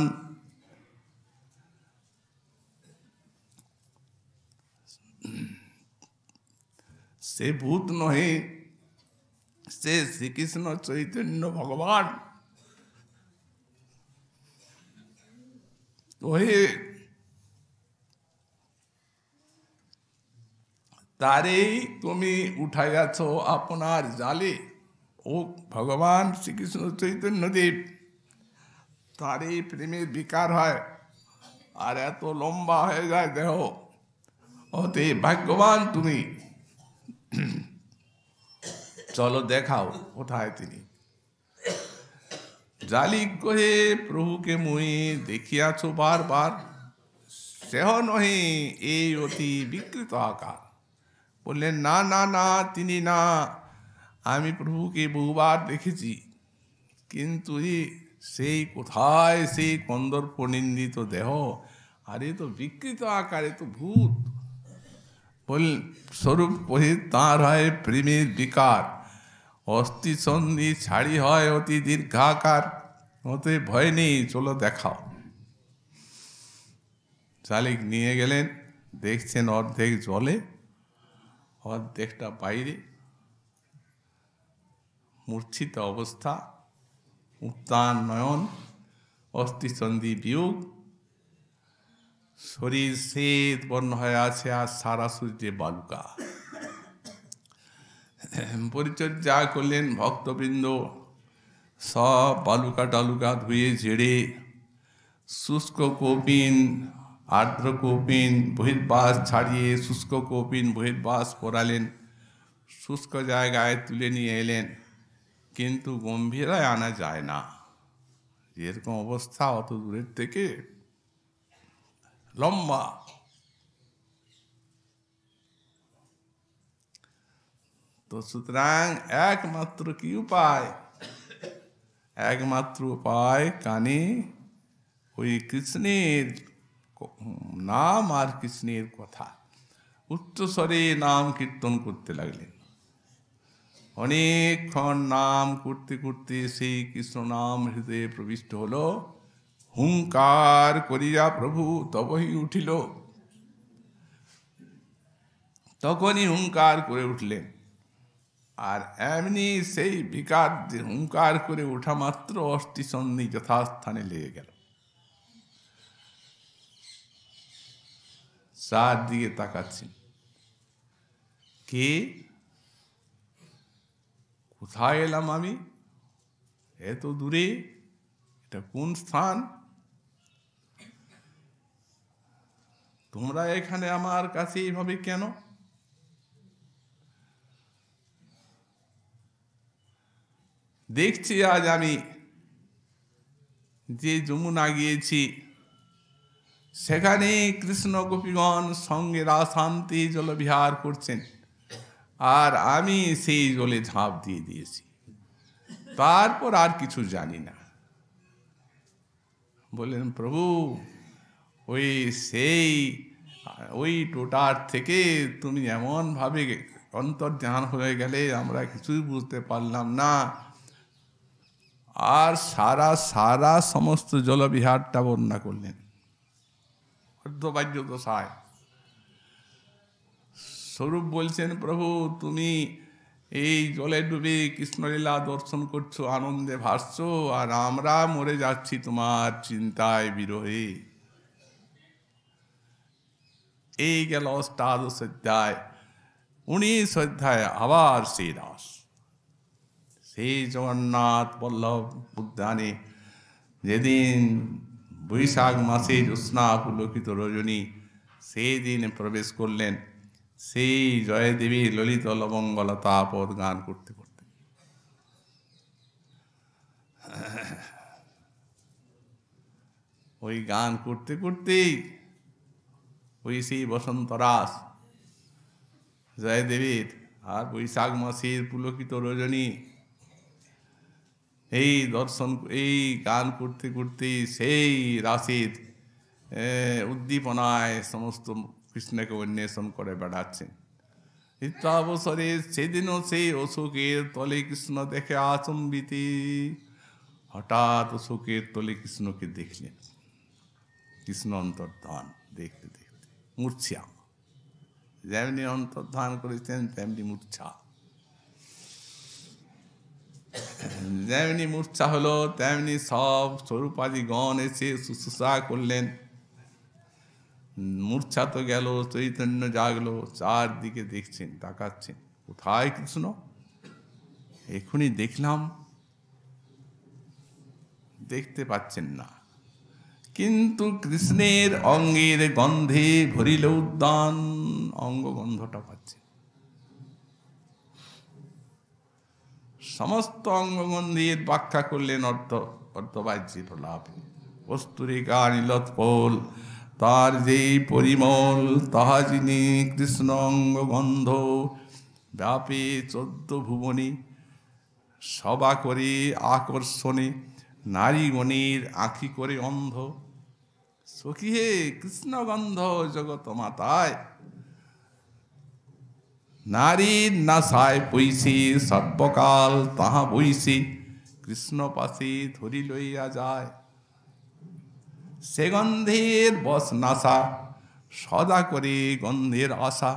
সে ভূত নহে, সে শ্রীকৃষ্ণ চৈতন্য ভগবান। ওহে তারেই তুমি উঠাইয়াছ আপনার জালে। ও ভগবান শ্রীকৃষ্ণ চৈতন্যদেব, তারই প্রেমের বিকার হয় আর এত লম্বা হয়ে যায় দেহ। অতে ভাগ্যবান তুমি, চলো দেখাও কোথায় তিনি। জালিক কহে, প্রভুকে মুই দেখিয়াছ বারবার, সেহ নহে এই অতি বিকৃত আকার। বললেন না না না, তিনি না, আমি প্রভুকে বহুবার দেখেছি, কিন্তু সেই কোথায় সেই কন্দর্প নিন্দিত দেহ, আরে তো বিকৃত আকারে তো ভূত। বল স্বরূপ কহিত তাঁর হয় প্রেমের বিকার, অস্থি সন্ধি ছাড়ি হয় অতি দীর্ঘাকার, ওতে ভয় নেই, চলো দেখাও। শালিক নিয়ে গেলেন, দেখছেন অর্ধেক জলে অর্ধেকটা বাইরে, মূর্ছিত অবস্থা, উত্তান নয়ন, অস্থিসন্ধি বিয়োগ, শরীর শ্বেত বর্ণ হয়ে আছে আর সারা সূর্যে বালুকা। পরিচর্যা করলেন ভক্তবৃন্দ, সব বালুকা টালুকা ধুয়ে ঝেড়ে শুষ্ক কৌপিন আর্দ্র কৌপিন বহির্বাস ছাড়িয়ে শুষ্ক কৌপিন বহির্বাস পরালেন, শুষ্ক জায়গায় তুলে নিয়ে এলেন, কিন্তু গম্ভীরায় আনা যায় না। যেরকম অবস্থা অত দূরের থেকে লম্বা। তো সুতরাং একমাত্র কি উপায়? একমাত্র উপায় কানে ওই কৃষ্ণের নাম আর কৃষ্ণের কথা উচ্চস্বরে নাম কীর্তন করতে লাগলেন। অনেকক্ষণ নাম করতে করতে সেই কৃষ্ণ নাম হৃদয়ে প্রবিষ্ট হলো। হুঙ্কার করিয়া প্রভু তবহি উঠিল। তখনই হুঙ্কার করে উঠলেন। আর এমনি সেই বিকার যে হুঙ্কার করে ওঠা মাত্র অস্থিসন্ধি যথাস্থানে লেগে গেল। চারদিকে তাকাচ্ছেন, কে, কোথায় এলাম আমি, এত দূরে, এটা কোন স্থান, তোমরা এখানে আমার কাছে এইভাবে কেন? দেখছি আজ আমি যে যমুনা গিয়েছি, সেখানে কৃষ্ণ গোপীগণ সঙ্গে রাসান্তে জলবিহার করছেন, আর আমি সেই জলে ঝাঁপ দিয়ে দিয়েছি, তারপর আর কিছু জানি না। বললেন, প্রভু ওই টোটার থেকে তুমি এমনভাবে অন্তর্ধান হয়ে গেলে, আমরা কিছুই বুঝতে পারলাম না। আর সারা সমস্ত জলবিহারটা বর্ণনা করলেন অর্ধবাহ্য দশায়। স্বরূপ বলছেন, প্রভু তুমি এই জলে ডুবে কৃষ্ণলীলা দর্শন করছো, আনন্দে ভাসছো, আর আমরা মরে যাচ্ছি তোমার চিন্তায় বিরহে। এই গেল অষ্টাদশ অধ্যায়। 19 অধ্যায় আবার সেই রাস, সেই জগন্নাথ বল্লভ উদ্যানে যেদিন বৈশাখ মাসে জ্যোৎস্না পুলকিত রজনী, সেই দিন প্রবেশ করলেন। সেই জয়দেবী ললিত লবঙ্গলতা পদ গান করতে করতে ওই গান করতে করতেই ওই সেই বসন্ত রাস জয়দেবীর আর বৈশাখ মাসের পুলকিত রজনী, এই দর্শন, এই গান করতে করতে সেই রাসের উদ্দীপনায় সমস্ত কৃষ্ণকে অন্বেষণ করে বেড়াচ্ছেন। অবসরে সেদিনও সেই অশোকের তলে কৃষ্ণ দেখে আচম্বিতে। হঠাৎ অশোকের তলে কৃষ্ণকে দেখলেন। কৃষ্ণ অন্তর্ধান দেখতে দেখতে মূর্ছা, যেমনি অন্তর্ধান করেছেন তেমনি মূর্ছা। যেমনি মূর্ছা হলো তেমনি সব স্বরূপাদি গণ এসে শুশ্রূষা করলেন। মূর্ছা তো গেল, চৈতন্য জাগলো, চারদিকে দেখছেন, তাকাচ্ছেন, কোথায় কৃষ্ণ? এখনই দেখলাম, দেখতে পাচ্ছেন না। কিন্তু কৃষ্ণের অঙ্গের গন্ধে ভরিল উদ্যান, অঙ্গ গন্ধটা পাচ্ছে। সমস্ত অঙ্গগন্ধের ব্যাখ্যা করলেন অর্থবাহ্যে প্রলাপ। কস্তুরিকা নীলোৎপল তার যেই পরিমল, তাহা যিনি কৃষ্ণ অঙ্গগন্ধ ব্যাপে 14 ভুবনে, সবা করে আকর্ষণে নারীগণের আঁখি করে অন্ধ। সখী হে কৃষ্ণগন্ধ জগত মাতায়, নারীর নাসায় পৈশে সর্বকাল তাহা বৈশে কৃষ্ণ পাশে ধরি লইয়া যায়। সে গন্ধের বস নাসা সদা করে গন্ধের আশা,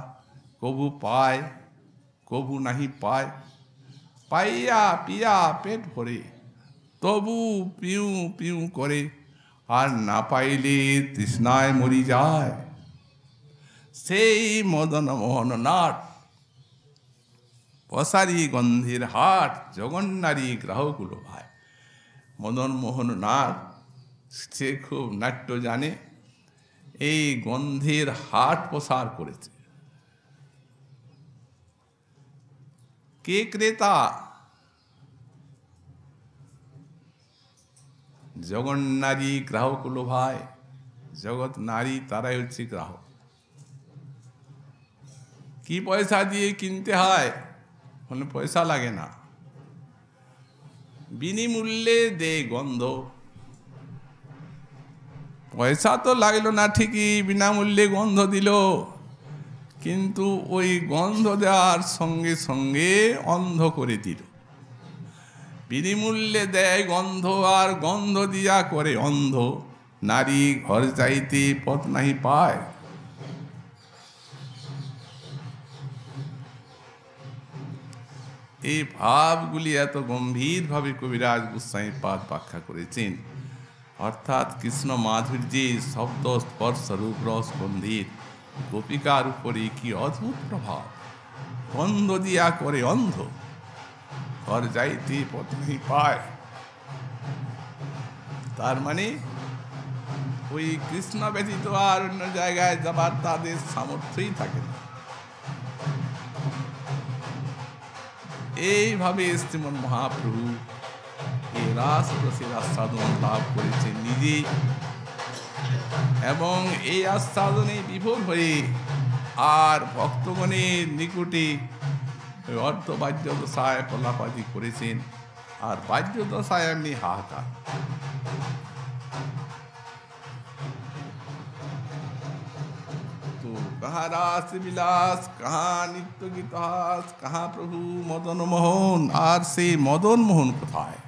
কবু পায় কবু নাহি পায়, পাইয়া পিয়া পেট ভরে তবু পিউ পিউ করে, আর না পাইলে তৃষ্ণায় মরি যায়। সেই মদন মোহন নাট পসারি গন্ধের হাট, জগন্নারী গ্রাহকুলো ভাই। মদন মোহন নাট সে খুব নাট্য জানে, এই গন্ধের হাট প্রসার করেছে। কে ক্রেতা? জগন্নারী গ্রাহক হলো ভাই, জগৎ নারী তারাই হচ্ছে গ্রাহক। কি পয়সা দিয়ে কিনতে হয়? কোনো পয়সা লাগে না, বিনিমূল্যে দে গন্ধ। পয়সা তো লাগলো না ঠিকই, বিনামূল্যে গন্ধ দিল, কিন্তু ওই গন্ধ দেওয়ার সঙ্গে সঙ্গে অন্ধ করে দিল। বিনিমূল্যে দেয় গন্ধ আর গন্ধ দিয়া করে অন্ধ, নারী ঘর যাইতে পথ নাহি পায়। এই ভাবগুলি এত গম্ভীরভাবে কবিরাজ গোস্বামী পাদ ব্যাখ্যা করেছেন। অর্থাৎ কৃষ্ণ মাধুর্যে শব্দ স্পর্শ রূপ রস গন্ধীর গোপিকার উপরে কি অদ্ভুত প্রভাব। গন্ধ দিয়া করে অন্ধ, ঘর যাইতে পথ নাহি পায়। তার মানে ওই কৃষ্ণ ব্যতীত আর অন্য জায়গায় যাবার তাদের সামর্থ্যই থাকে না। এইভাবে শ্রীমন মহাপ্রভু এই রাসরসের আস্বাদন লাভ করেছেন নিজে, এবং এই আস্বাদনে বিভোর হয়ে আর ভক্তগণের নিকটে অর্ধ বাহ্য দশায় প্রলাপাদি করেছেন, আর বাহ্য দশায় এমনি হাহাকার। তো কাহা রাস বিলাস, কাহা নিত্য গীতহাস, কাহা প্রভু মদন মোহন। আর সেই মদন মোহন কোথায়?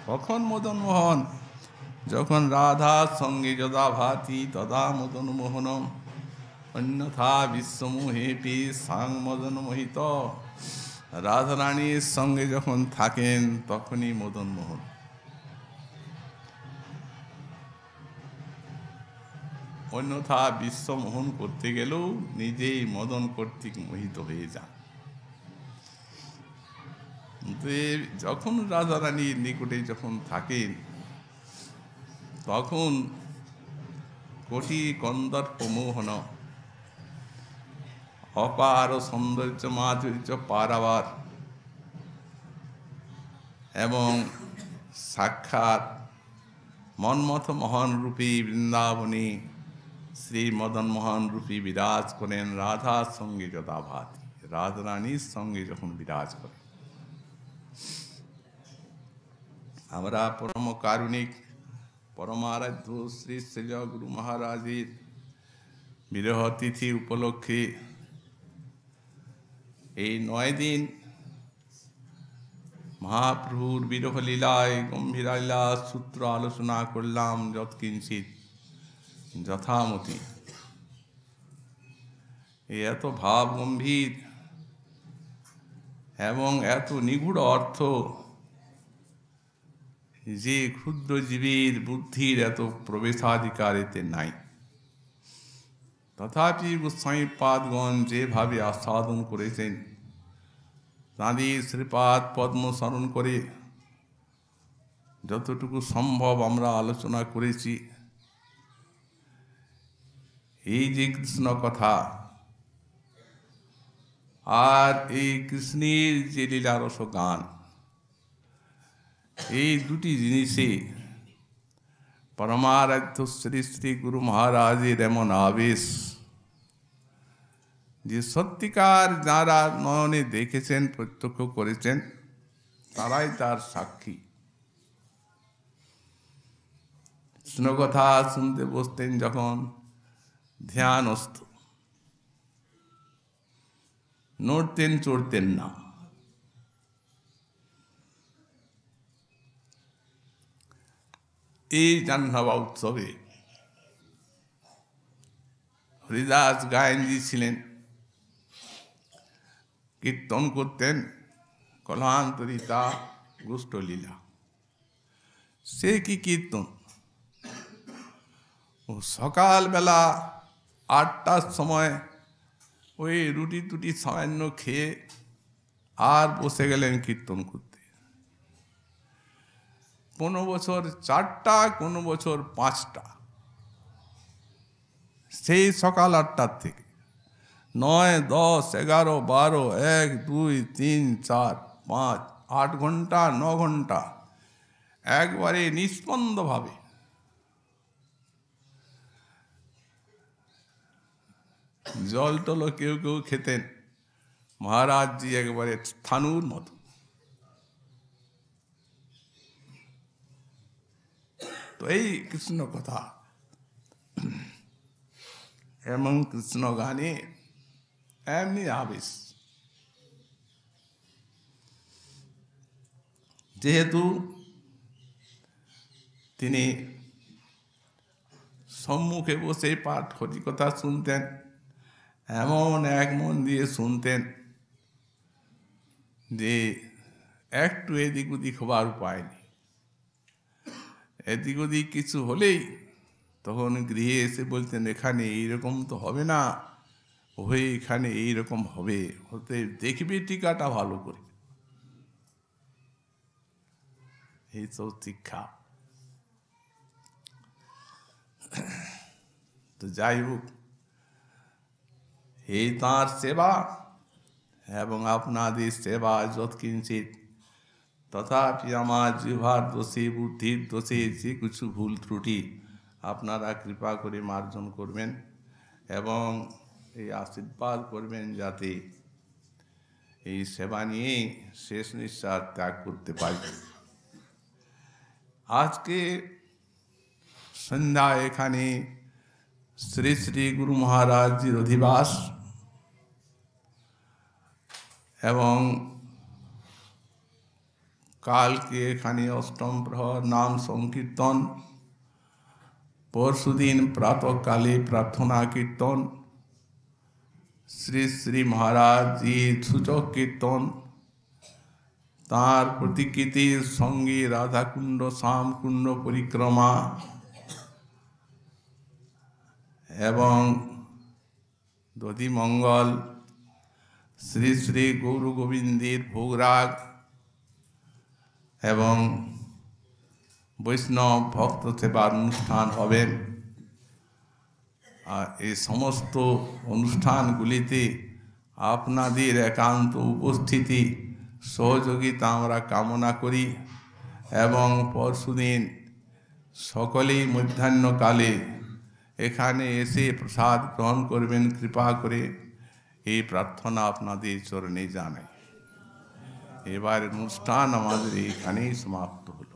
কখন মদন মোহন? যখন রাধার সঙ্গে যদা ভাতি তদা মদন মোহনম, অন্যথা বিশ্বমোহে পি সাং মদন মোহিত। রাধারানীর সঙ্গে যখন থাকেন তখনই মদন মোহন। অন্যথা বিশ্বমোহন করতে গেলেও নিজেই মদন কর্তৃক মোহিত হয়ে যান। যখন রাধারানীর নিকটে যখন থাকেন তখন কোটি কন্দর্প মোহন, অপার সৌন্দর্য মাধুর্য পারাবার, এবং সাক্ষাৎ মন্মথ মোহন রূপী বৃন্দাবনী শ্রী মদন মোহন রূপী বিরাজ করেন রাধার সঙ্গে যথাভাতি। রাধারানীর সঙ্গে যখন বিরাজ করেন, আমরা পরম কারুণিক পরমারাধ্য শ্রী শ্রী গুরু মহারাজের বিরহ তিথি উপলক্ষে এই 9 দিন মহাপ্রভুর বিরহ লীলায় গম্ভীর লীলা সূত্র আলোচনা করলাম যৎকিঞ্চিত যথামতি। এত ভাব গম্ভীর এবং এত নিগূঢ় অর্থ যে ক্ষুদ্র জীবের বুদ্ধির এত প্রবেশাধিকার এতে নাই। তথাপি গোস্বামী পাদগণ যেভাবে আস্বাদন করেছেন, তাঁদের শ্রীপাদ পদ্ম স্মরণ করে যতটুকু সম্ভব আমরা আলোচনা করেছি। এই যে কৃষ্ণ কথা আর এই কৃষ্ণের যে লীলারস গান, এই দুটি জিনিসে পরমারাধ্য শ্রী শ্রী গুরু মহারাজের এমন আবেশ যে সত্যিকার যারা নয়নে দেখেছেন প্রত্যক্ষ করেছেন তারাই তার সাক্ষী। কৃষ্ণ কথা শুনতে বসতেন যখন ধ্যানস্থ, নড়তেন চড়তেন না। এই জাহ্নবা উৎসবে হরিদাস গায়েনজি ছিলেন, কীর্তন করতেন কলান্তরিতা গোষ্ঠলীলা। সে কি কীর্তন! ও সকালবেলা 8টার সময় ওই রুটি টুটি সামান্য খেয়ে আর বসে গেলেন কীর্তন করতে। কোনো বছর 4টা, কোনো বছর 5টা, সেই সকাল 8টার থেকে 9, 10, 11, 12, 1, 2, 3, 4, 5, 8 ঘন্টা, 9 ঘন্টা একবারে নিস্পন্দভাবে জল টলও কেউ কেউ খেতেন, মহারাজজি একবারে থানুর মতো। তো এই কৃষ্ণ কথা এবং কৃষ্ণ গানে এমনি আবেশ। যেহেতু তিনি সম্মুখে বসে পাঠ হরিকথা শুনতেন, এমন এক মন দিয়ে শুনতেন যে একটু এদিক ওদিক হবার উপায় নেই। এদিক ওদিক কিছু হলেই তখন গৃহে এসে বলতেন, এখানে এইরকম তো হবে না, হয়ে এখানে এইরকম হবে, হতে দেখবে টিকাটা ভালো করে। এইসব শিক্ষা। তো যাই হোক, এই তাঁর সেবা এবং আপনাদের সেবা যৎকিঞ্চিত, তথাপি আমার জিহ্বার দোষে, বুদ্ধির দোষে যে কিছু ভুল ত্রুটি আপনারা কৃপা করে মার্জন করবেন এবং এই আশীর্বাদ করবেন যাতে এই সেবা নিয়েই শেষ নিঃশ্বাস ত্যাগ করতে পারি। আজকে সন্ধ্যা এখানে শ্রী শ্রী গুরু মহারাজজির অধিবাস এবং কালকে এখানে অষ্টম প্রহর নাম সংকীর্তন, পরশুদিন প্রাতঃকালে প্রার্থনা কীর্তন, শ্রী শ্রী মহারাজজির সূচক কীর্তন, তাঁর প্রতিকৃতির সঙ্গে রাধাকুণ্ড শ্যামকুণ্ড পরিক্রমা এবং দধিমঙ্গল, শ্রী শ্রী গৌর গোবিন্দের ভোগরাগ এবং বৈষ্ণব ভক্ত সেবার অনুষ্ঠান হবেন। আর এই সমস্ত অনুষ্ঠানগুলিতে আপনাদের একান্ত উপস্থিতি সহযোগিতা আমরা কামনা করি এবং পরশুদিন সকলেই মধ্যাহ্নকালে এখানে এসে প্রসাদ গ্রহণ করবেন কৃপা করে, এই প্রার্থনা আপনাদের চরণে জানাই। এবার অনুষ্ঠান আমাদের এইখানেই সমাপ্ত হল।